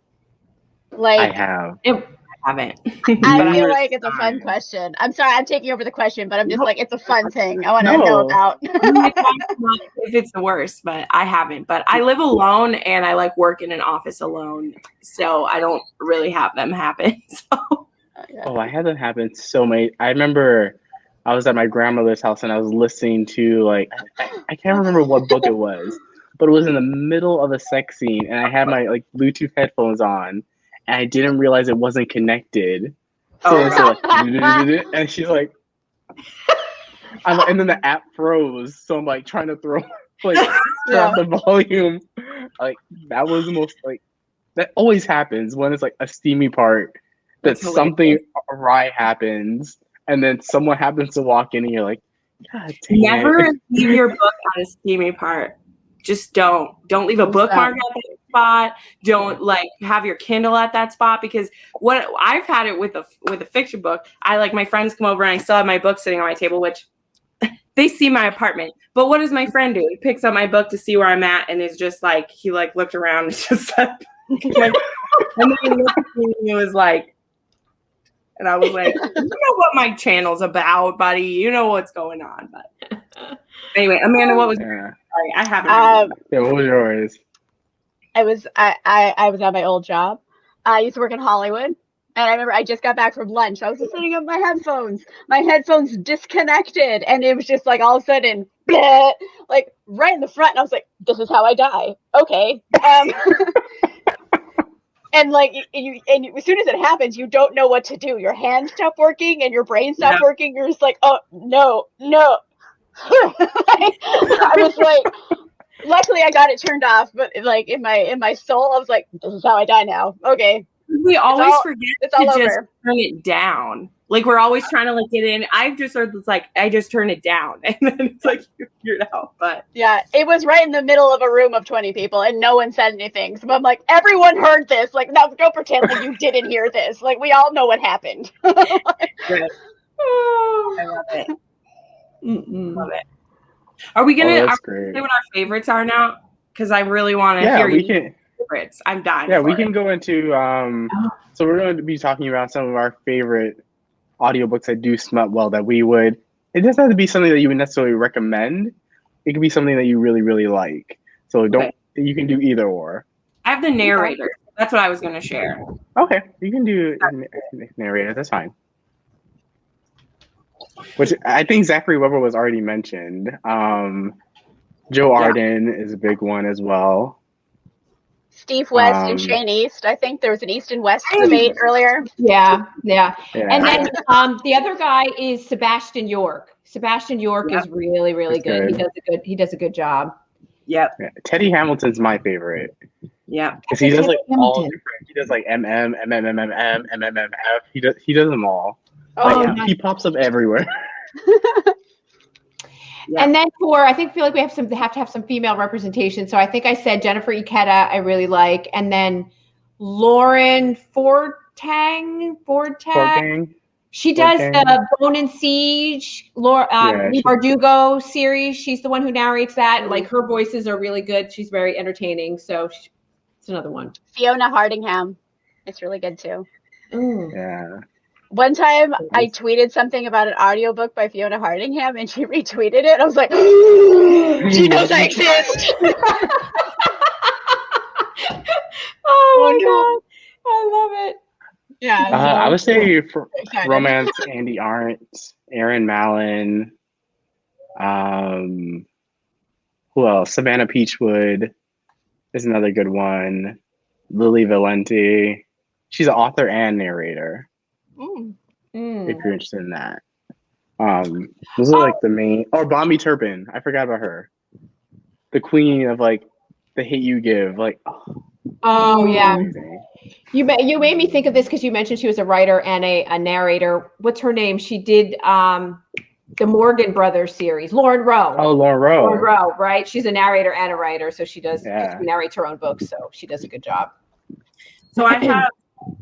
Like, I have. I haven't. I feel like it's a fun question. I'm sorry, I'm taking over the question, but I'm just like, it's a fun thing. I want to know about. If it's the worst, but I haven't. But I live alone and I like work in an office alone, so I don't really have them happen. So. I had them happen so many. I remember I was at my grandmother's house and I was listening to like I can't remember what book it was, but it was in the middle of a sex scene, and I had my like Bluetooth headphones on, and I didn't realize it wasn't connected. So like, and she's like, and then the app froze. So I'm like trying to throw drop the volume. Like that was the most like that always happens when it's like a steamy part that something awry happens, and then someone happens to walk in, and you're like, God dang never leave your book at a steamy part. Just don't leave a bookmark at that spot. Don't like have your Kindle at that spot, because what I've had it with a fiction book. I like my friends come over and I still have my book sitting on my table, which they see my apartment. But what does my friend do? He picks up my book to see where I'm at, and is just like he like looked around and just said, and then he looked at me and he was like, and I was like, you know what my channel's about, buddy. You know what's going on. But anyway, Amanda, what was sorry, I haven't. What was yours? I was at my old job. I used to work in Hollywood, and I remember I just got back from lunch. I was just setting up my headphones. My headphones disconnected, and it was just like all of a sudden, bleh, like right in the front. And I was like, "This is how I die." Okay. And like as soon as it happens, you don't know what to do. Your hands stop working, and your brain stops working. You're just like, "Oh no." I was like, luckily I got it turned off, but like in my soul, I was like, this is how I die now. Okay. We always forget to just turn it down. Like we're always trying to like get in. I've just heard it's like I just turn it down, and then it's like you figured out. But yeah, it was right in the middle of a room of 20 people, and no one said anything. So I'm like, everyone heard this. Like, now don't pretend like you didn't hear this. Like, we all know what happened. I love it. Love it. Are we gonna say what our favorites are now? Because I really want to hear your favorites. I'm dying. Yeah, we can go into so we're going to be talking about some of our favorite audiobooks that do smut well that we would. It doesn't have to be something that you would necessarily recommend. It could be something that you really, really like. So you can do either or. I have the narrator. That's what I was going to share. Okay, you can do narrator. That's fine. Which I think Zachary Weber was already mentioned. Joe Arden is a big one as well. Steve West and Shane East. I think there was an East and West debate earlier. Yeah. And then the other guy is Sebastian York. Sebastian York is really, really good. He does a good job. Yep. Yeah. Teddy Hamilton's my favorite. Yeah. Because he does like all different. He does like MMMMMMF. He does them all. He pops up everywhere. And then I feel like we have to have some female representation. So I think I said Jennifer Ikeda I really like, and then Lauren Fortang. She does the Bone and Siege, Lee Bardugo series. She's the one who narrates that. And, like, her voices are really good. She's very entertaining. So it's another one. Fiona Hardingham. It's really good too. Yeah. One time I tweeted something about an audiobook by Fiona Hardingham and she retweeted it. I was like, she knows I exist. Oh my God. I love it. Yeah. I would say for romance, Andy Arndt, Aaron Mallon, who else? Savannah Peachwood is another good one. Lily Valenti. She's an author and narrator. If you're interested in that. Those are like the main. Or Bombi Turpin. I forgot about her. The queen of like the hate you give. Like, oh yeah. Amazing. You made me think of this because you mentioned she was a writer and a narrator. What's her name? She did the Morgan Brothers series. Lauren Rowe. Oh, Lauren Rowe. Lauren Rowe, right? She's a narrator and a writer, so she does. Yeah. She narrates her own books, so she does a good job. So I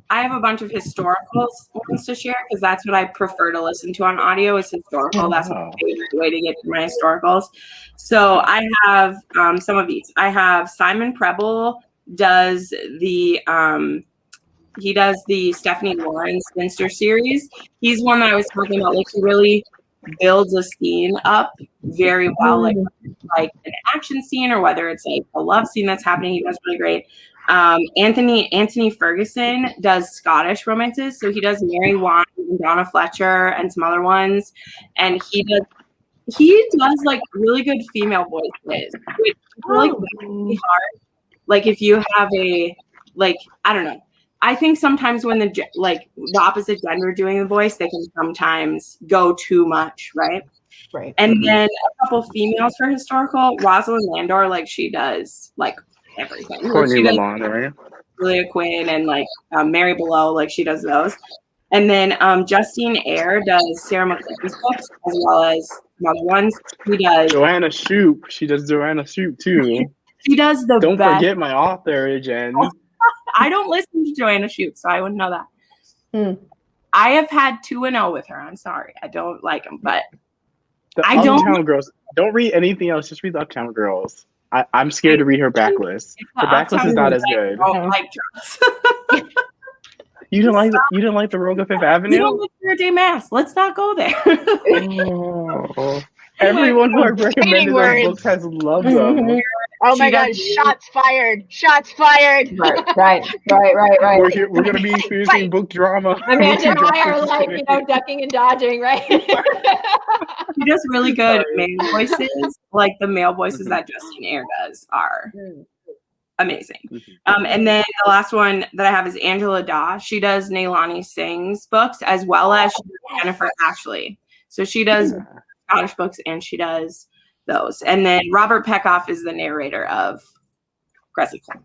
have a bunch of historical ones to share because that's what I prefer to listen to on audio is historical. That's my favorite way to get to my historicals. So I have some of these. I have Simon Preble does the Stephanie Lawrence Spinster series. He's one that I was talking about. Like, he really builds a scene up very well, like an action scene or whether it's like a love scene that's happening. He does really great. Anthony Ferguson does Scottish romances. So he does Mary Wine and Donna Fletcher and some other ones. And he does like really good female voices, which like really hard. Like if you have I don't know. I think sometimes when the opposite gender doing the voice, they can sometimes go too much, right? Right. And then a couple females for historical. Rosalind Landor, like she does like everything. Courtney Lamond, right? Julia Quinn and like Mary Below, like she does those. And then Justine Eyre does Sarah McLean's books as well as some other ones. She does Joanna Shoup. She does Joanna Shoup too. She does the Don't best. forget my author, Jen. I don't listen to Joanna Shoup, so I wouldn't know that. I have had 2-0 with her. I'm sorry. I don't like them, but I don't. Uptown Girls. Don't read anything else. Just read the Uptown Girls. I'm scared to read her backlist. The backlist is not as good. You didn't like the Rogue of Fifth Avenue? You don't like Faraday Mass. Let's not go there. Everyone who I've recommended those books has loved them. Oh my God! Shots fired! Shots fired! Right. We're gonna be experiencing book drama. Amanda and I are like, ducking and dodging, right? She does really good male voices. Like the male voices that Justine Eyre does are amazing. And then the last one that I have is Angela Daw. She does Neilani Singh's books as well as Jennifer Ashley. So she does Scottish books and she does those. And then Robert Peckoff is the narrator of Grizzly Cole.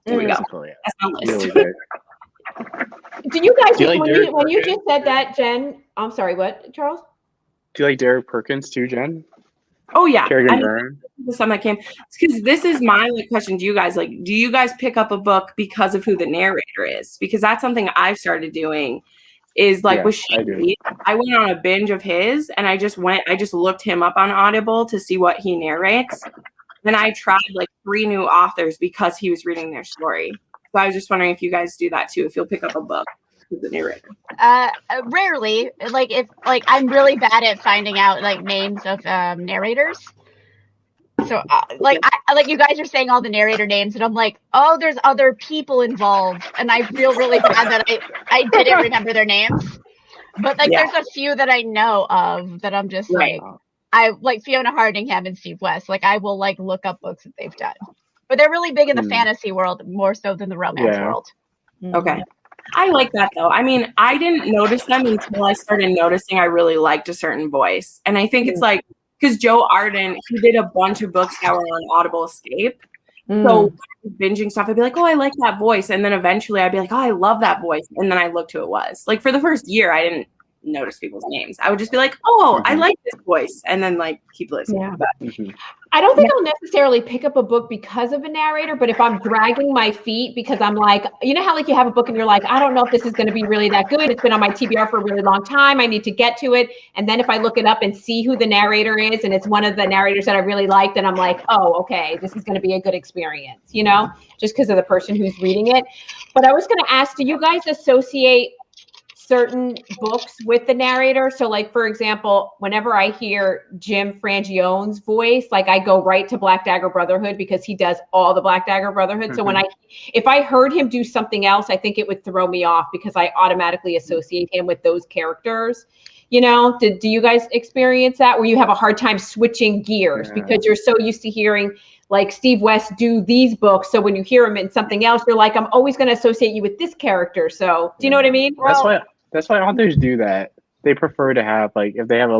There we go. That's my list. Really Do you guys when you just said that, Jen? I'm sorry, what, Charles? Do you like Derek Perkins too, Jen? Oh yeah. Kerrigan Byrne. Some that came because this is my question to you guys. Like, do you guys pick up a book because of who the narrator is? Because that's something I've started doing. Is like with Shady, I went on a binge of his and I just looked him up on Audible to see what he narrates. Then I tried like 3 new authors because he was reading their story. So I was just wondering if you guys do that too, if you'll pick up a book with the narrator. Rarely. Like if I'm really bad at finding out like names of narrators. So I you guys are saying all the narrator names and I'm like, oh, there's other people involved, and I feel really bad that I didn't remember their names. But there's a few that I know of that I'm just like, I like Fiona Hardingham and Steve West. Like I will like look up books that they've done, but they're really big in the fantasy world more so than the romance world. Okay. I like that though. I mean, I didn't notice them until I started noticing I really liked a certain voice. And I think it's like, because Joe Arden, he did a bunch of books that were on Audible Escape. So binging stuff, I'd be like, oh, I like that voice. And then eventually I'd be like, oh, I love that voice. And then I looked who it was. Like for the first year, I didn't notice people's names. I would just be like, oh, I like this voice, and then like keep listening. Yeah. But, I don't think I'll necessarily pick up a book because of a narrator, but if I'm dragging my feet because I'm like, you know how like you have a book and you're like, I don't know if this is going to be really that good. It's been on my TBR for a really long time. I need to get to it. And then if I look it up and see who the narrator is and it's one of the narrators that I really like, then I'm like, oh, okay, this is going to be a good experience, you know, just because of the person who's reading it. But I was going to ask, do you guys associate certain books with the narrator? So like, for example, whenever I hear Jim Frangione's voice, like I go right to Black Dagger Brotherhood because he does all the Black Dagger Brotherhood. So if I heard him do something else, I think it would throw me off because I automatically associate him with those characters. You know, do you guys experience that where you have a hard time switching gears because you're so used to hearing like Steve West do these books. So when you hear him in something else, you're like, I'm always going to associate you with this character. So do you know what I mean? That's why authors do that. They prefer to have like, if they have a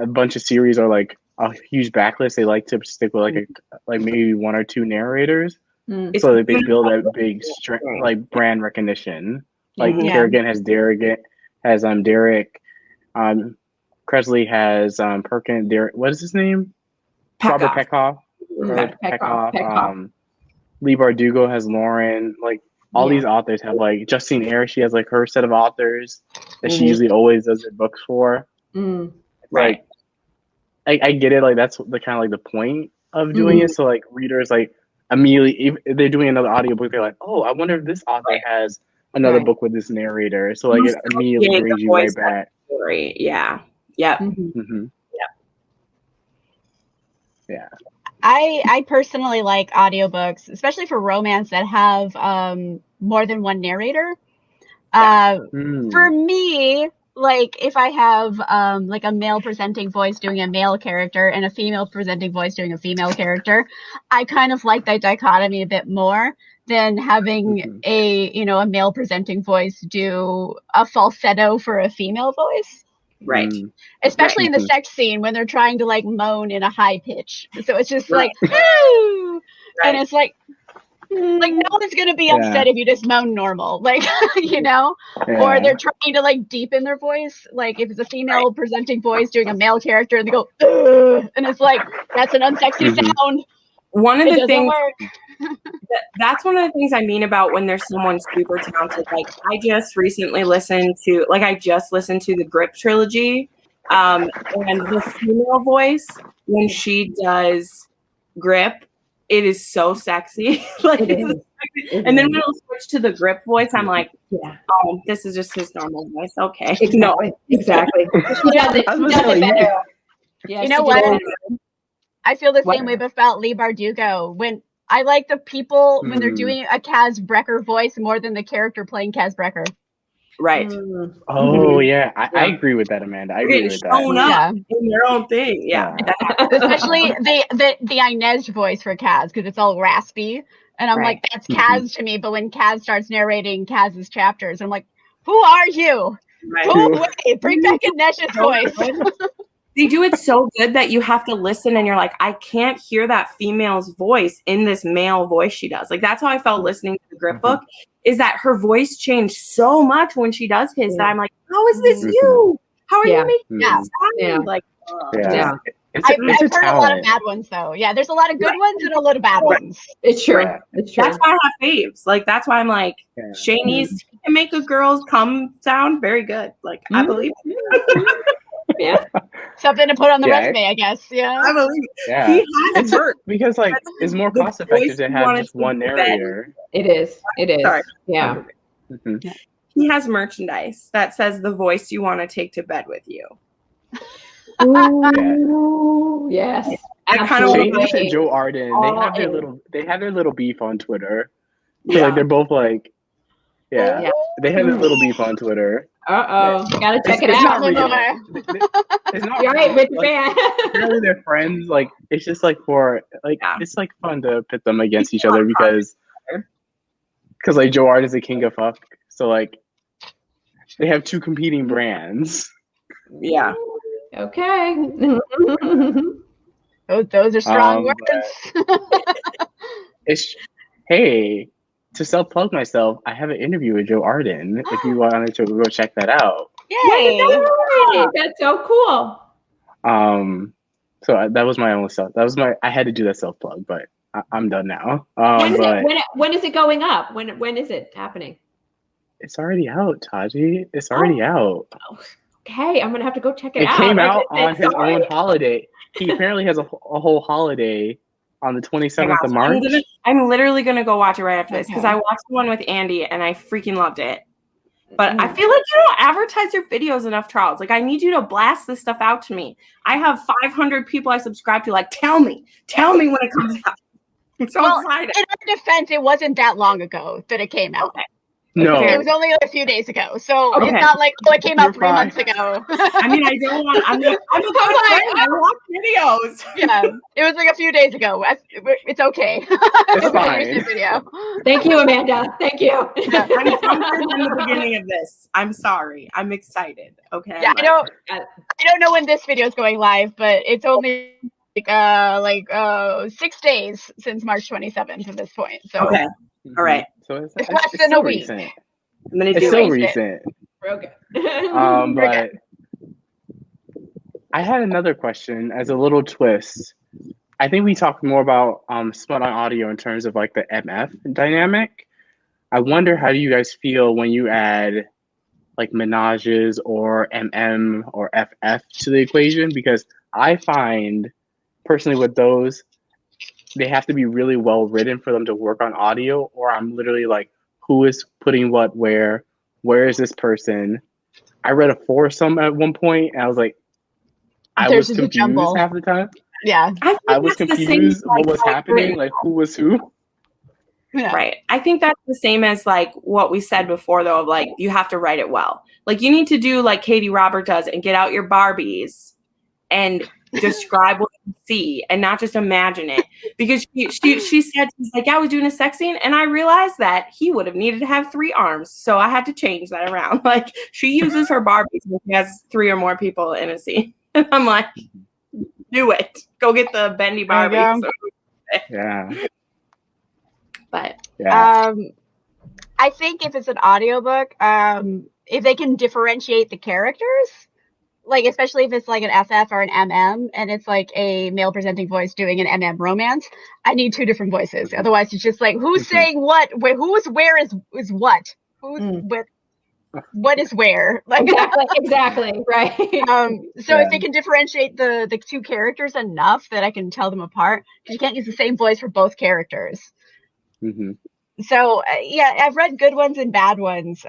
bunch of series or like a huge backlist, they like to stick with like maybe one or two narrators, so that they build that big like brand recognition. Like Kerrigan has Derek, Derek, Kresley has Perkin. Derek, what is his name? Robert Peckhoff. Lee Bardugo has Lauren. Like all these authors have like Justine Eyre. She has like her set of authors that she usually always does her books for. Like, I get it. Like that's the kind of like the point of doing it. So like readers like immediately, if they're doing another audiobook, they're like, oh, I wonder if this author has another book with this narrator. So like it immediately brings you right back. Story. Yeah. Yeah. Yeah. I personally like audiobooks, especially for romance that have more than one narrator. For me, like if I have like a male presenting voice doing a male character and a female presenting voice doing a female character, I kind of like that dichotomy a bit more than having a male presenting voice do a falsetto for a female voice. Right. Especially in the sex scene when they're trying to like moan in a high pitch. So it's just like, woo! And it's like no one's going to be upset if you just moan normal, like, or they're trying to like deepen their voice. Like if it's a female presenting voice doing a male character and they go, ugh, and it's like, that's an unsexy sound. One of the things that's one of the things I mean about when there's someone super talented. Like I just listened to the Grip trilogy, and the female voice when she does Grip, it is so sexy. Like and then when it'll switch to the Grip voice, I'm like, oh, this is just his normal voice. Okay, exactly. Yeah, you know what? I feel the same way about Lee Bardugo. When I like the people when they're doing a Kaz Brecker voice more than the character playing Kaz Brecker. Right. Oh yeah, I agree with that, Amanda. I agree with that. Up in their own thing. Yeah. Especially the Inez voice for Kaz because it's all raspy, and I'm like, that's Kaz to me. But when Kaz starts narrating Kaz's chapters, I'm like, who are you? Go away! Bring back Inez's voice. They do it so good that you have to listen and you're like, I can't hear that female's voice in this male voice she does. Like that's how I felt listening to the Grip book, is that her voice changed so much when she does his that I'm like, how is this you? How are you making that sound? Like, I've heard a lot of bad ones though. Yeah, there's a lot of good ones and a lot of bad ones. It's true. It's true. That's why I have faves. Like that's why I'm like, Shanice can make a girl's cum sound very good. Like I believe something to put on the resume, I guess. I believe. It's because like it's more cost effective to have just one narrator. It is. Sorry. Yeah. He has merchandise that says the voice you want to take to bed with you. Yes. I kind of want to Joe Arden. They have their little beef on Twitter. So like they're both like, they have their little beef on Twitter. Gotta check it out. It's not really they're friends. Like it's just like it's like fun to pit them against each other because like Joe Arden is the king of fuck. So like they have two competing brands. Yeah. Okay. Those are strong words. To self-plug myself, I have an interview with Joe Arden. If you wanted to go check that out. Yay! That's so cool. So that was my only stuff. I had to do that self plug, but I'm done now. When is it going up? When is it happening? It's already out, Taji. It's already out. Okay, I'm gonna have to go check it out. It came out on his own holiday. He apparently has a whole holiday on the 27th of March. I'm literally gonna go watch it right after this because I watched the one with Andy and I freaking loved it. But I feel like you don't advertise your videos enough, Charles. Like, I need you to blast this stuff out to me. I have 500 people I subscribe to. Like, tell me when it comes out. I'm so excited. In our defense, it wasn't that long ago that it came out. Okay. No, it was only a few days ago, so it's not like it came out 3 months ago. I mean, I don't want. I'm a good friend. I watch videos. Yeah, it was like a few days ago. It's okay. It's fine. Video. Thank you, Amanda. Thank you. I'm in the beginning of this. I'm sorry. I'm excited. Okay. Yeah, I don't know when this video is going live, but it's only 6 days since March 27th at this point. So okay. All right. So it's less than a week. Recent. I'm gonna do it's it. still recent. Okay. But I had another question as a little twist. I think we talked more about Smut on audio in terms of like the MF dynamic. I wonder how do you guys feel when you add like menages or MM or FF to the equation? Because I find personally with those, they have to be really well written for them to work on audio, or I'm literally like, who is putting what where? Where is this person? I read a foursome at one point and I was like, I was confused half the time. Yeah. I was confused what was happening, like who was who. Yeah. Right. I think that's the same as like what we said before though, of like you have to write it well. Like you need to do like Katie Robert does and get out your Barbies and describe what you see and not just imagine it. Because she said, she's like, yeah, I was doing a sex scene and I realized that he would have needed to have 3 arms. So I had to change that around. Like she uses her Barbies when she has 3 or more people in a scene. And I'm like, do it. Go get the bendy Barbies. Yeah. But I think if it's an audiobook, if they can differentiate the characters, like especially if it's like an FF or an MM and it's like a male presenting voice doing an MM romance, I need 2 different voices. Otherwise it's just like who's saying what, who's where is what, who's with what is where, like exactly right. So if they can differentiate the 2 characters enough that I can tell them apart, because you can't use the same voice for both characters. So yeah, I've read good ones and bad ones.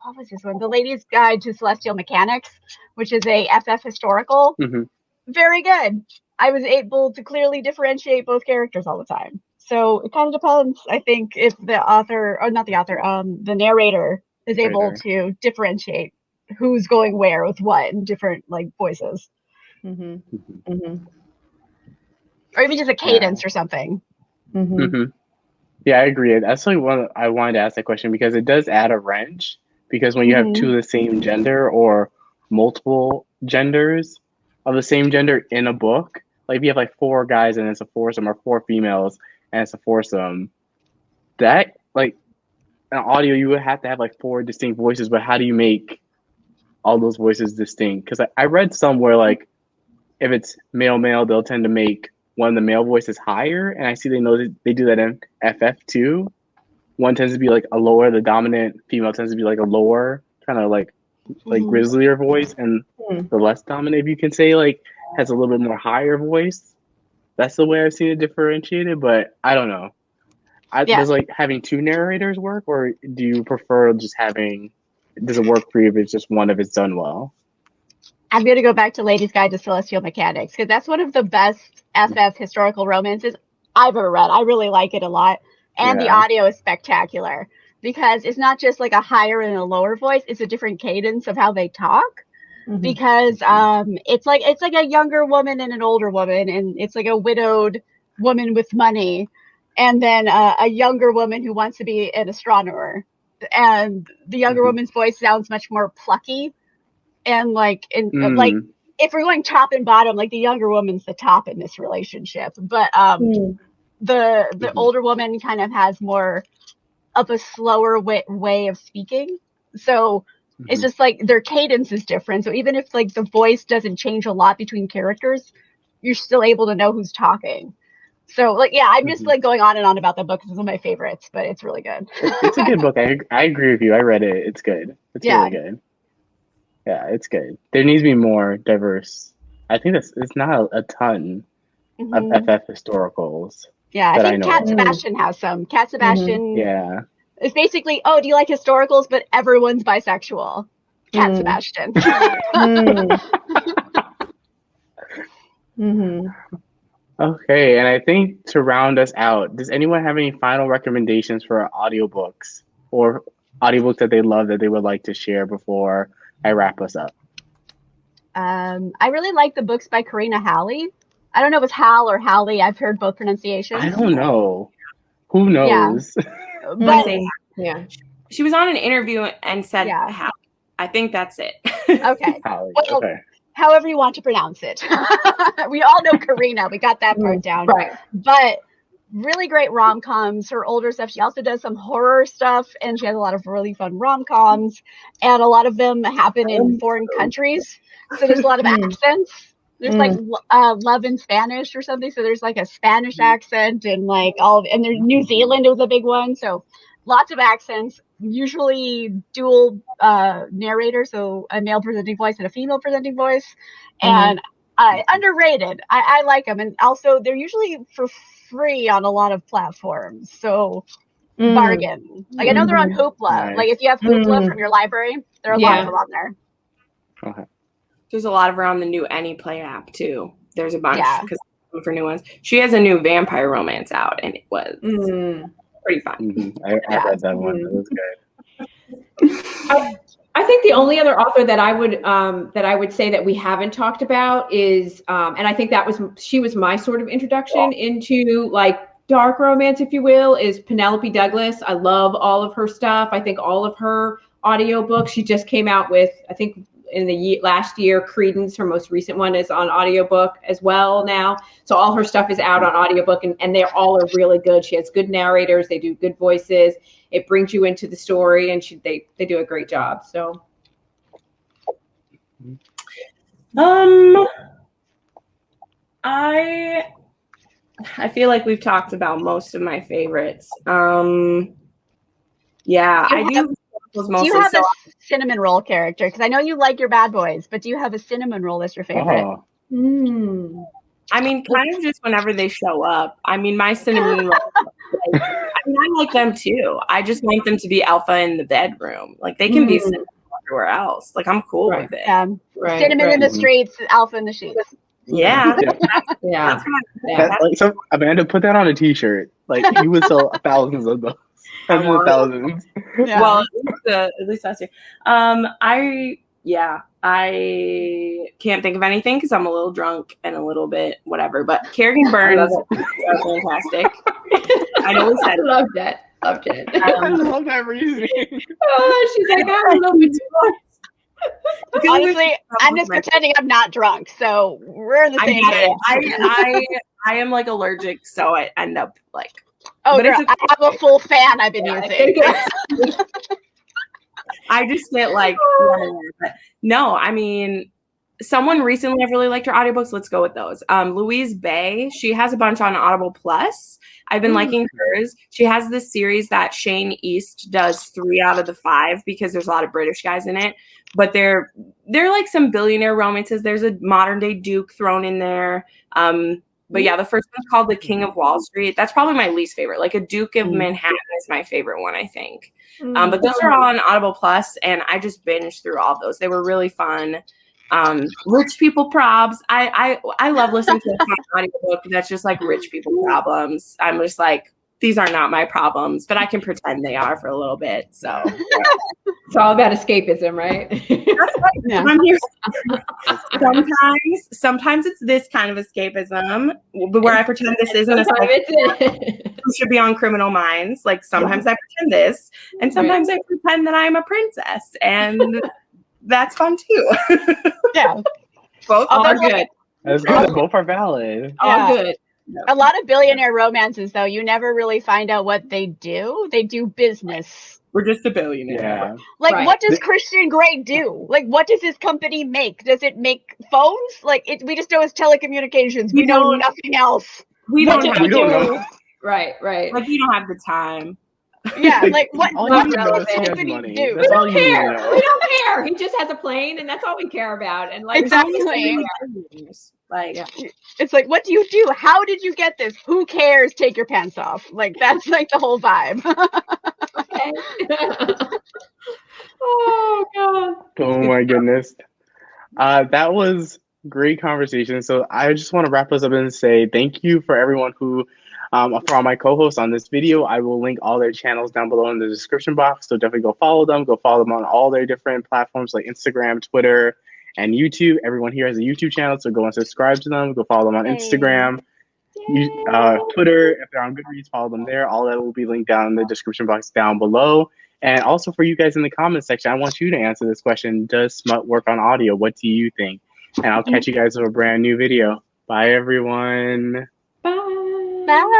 What was this one? The Lady's Guide to Celestial Mechanics, which is a FF historical. Very good. I was able to clearly differentiate both characters all the time. So it kind of depends, I think, if the author, or not the author, the narrator is able to differentiate who's going where with what in different like voices. Or even just a cadence or something. Yeah, I agree. That's like one I wanted to ask that question because it does add a wrench. Because when you have 2 of the same gender or multiple genders of the same gender in a book, like if you have like 4 guys and it's a foursome, or 4 females and it's a foursome, that like in audio you would have to have like 4 distinct voices. But how do you make all those voices distinct? Because I read somewhere like if it's male, they'll tend to make one of the male voices higher, and I see they do that in FF too. One tends to be like a lower, the dominant female tends to be like a lower, kind of like grislier voice, and the less dominant, if you can say, like has a little bit more higher voice. That's the way I've seen it differentiated, but I don't know. Does like having 2 narrators work, or do you prefer just having? Does it work for you if it's just one if it's done well? I'm going to go back to Lady's Guide to Celestial Mechanics because that's one of the best FF historical romances I've ever read. I really like it a lot. And the audio is spectacular because it's not just like a higher and a lower voice. It's a different cadence of how they talk because it's like a younger woman and an older woman, and it's like a widowed woman with money and then a younger woman who wants to be an astronomer. And the younger woman's voice sounds much more plucky and like like if we're going top and bottom, like the younger woman's the top in this relationship, but the older woman kind of has more of a slower way of speaking. So It's just like their cadence is different. So even if like the voice doesn't change a lot between characters, you're still able to know who's talking. So like, yeah, I'm just like going on and on about the book. This is one of my favorites, but it's really good. It's a good book. I agree with you. I read it. It's good. It's really good. Yeah, it's good. There needs to be more diverse. I think it's not a ton of FF historicals. Yeah, I think Cat Sebastian has some. Cat Sebastian Yeah. It's basically, oh, do you like historicals? But everyone's bisexual. Cat Sebastian. Okay, and I think to round us out, does anyone have any final recommendations for audiobooks or audiobooks that they love that they would like to share before I wrap us up? I really like the books by Karina Halley. I don't know if it's Hal or Halley. I've heard both pronunciations. I don't know. Who knows? Yeah. But yeah, she was on an interview and said Hal. I think that's it. Okay. Halley. Well, Okay. however you want to pronounce it. We all know Karina. We got that part down. Right. But really great rom-coms. Her older stuff. She also does some horror stuff, and she has a lot of really fun rom-coms. And a lot of them happen in foreign countries. So there's a lot of accents. There's like love in Spanish or something. So there's like a Spanish accent and like and there's New Zealand was a big one. So lots of accents, usually dual narrator. So a male presenting voice and a female presenting voice. And underrated. I like them. And also they're usually for free on a lot of platforms. So bargain. Like I know they're on Hoopla. Nice. Like if you have Hoopla from your library, there are a lot of them on there. Okay. There's a lot of her on the new AnyPlay app too. There's a bunch because for new ones. She has a new vampire romance out, and it was pretty fun. I read that one. It was good. I think the only other author that I would say that we haven't talked about is, and I think she was my sort of introduction into like dark romance, if you will, is Penelope Douglas. I love all of her stuff. I think all of her audiobooks. She just came out with, I think, in the last year, Credence, her most recent one, is on audiobook as well now. So all her stuff is out on audiobook, and they all are really good. She has good narrators. They do good voices. It brings you into the story, and they do a great job. So, I feel like we've talked about most of my favorites. Yeah, I do. Do you have a cinnamon roll character? Because I know you like your bad boys, but do you have a cinnamon roll as your favorite? Oh. I mean, kind of just whenever they show up. I mean, my cinnamon roll, I like them too. I just want them to be alpha in the bedroom. Like they can be cinnamon everywhere else. Like I'm cool with it. Cinnamon in the streets, alpha in the sheets. Yeah. So Amanda, put that on a T-shirt. Like you would sell thousands of those. Thousands. Yeah. Well, at least last year. I can't think of anything because I'm a little drunk and a little bit whatever. But Kerrigan Burns is fantastic. I know we said loved it. I love that reasoning. Oh, she's like, I love it too much. Honestly, I'm just pretending I'm not drunk, so we're in the same page. I am like allergic, so I end up like. Oh, girl, I have a full fan I've been using. I just get like, but no, I mean, someone recently I've really liked her audiobooks. Let's go with those. Louise Bay, she has a bunch on Audible Plus. I've been liking hers. She has this series that Shane East does 3 out of the 5 because there's a lot of British guys in it. But they're like some billionaire romances. There's a modern day Duke thrown in there. But yeah, the first one's called The King of Wall Street. That's probably my least favorite. Like a Duke of Manhattan is my favorite one, I think. But those are all on Audible Plus, and I just binged through all of those. They were really fun. Rich people probs. I love listening to a audiobook that's just like rich people problems. I'm just like, these are not my problems, but I can pretend they are for a little bit. So it's all about escapism, right? Yeah. Sometimes it's this kind of escapism where I pretend this isn't a who should be on Criminal Minds. Like sometimes I pretend this, and sometimes I pretend that I'm a princess, and that's fun too. Yeah, both are good. That's good. Both are valid. All good. A lot of billionaire romances, though, you never really find out what they do. They do business. We're just a billionaire. Yeah. Like, Right. what does Christian Grey do? Like, what does his company make? Does it make phones? Like, we just know it's telecommunications. We know nothing else. We What don't did have he we don't do? know. Right. like we don't have the time. Yeah, like what? All What you know is he did has he money. do? That's all you need to Care. know. We don't care. He just has a plane, and that's all we care about. And like, Exactly. Like It's like, what do you do? How did you get this? Who cares? Take your pants off. Like, that's like the whole vibe. okay. Oh god. Oh my goodness. That was great conversation. So I just want to wrap us up and say thank you for everyone who, for all my co-hosts on this video. I will link all their channels down below in the description box. So definitely go follow them. Go follow them on all their different platforms like Instagram, Twitter, and YouTube. Everyone here has a YouTube channel, so go and subscribe to them. Go follow them on Instagram, Twitter. If they're on Goodreads, follow them there. All that will be linked down in the description box down below. And also for you guys in the comments section, I want you to answer this question. Does Smut work on audio? What do you think? And I'll catch you guys with a brand new video. Bye, everyone. Bye. Bye.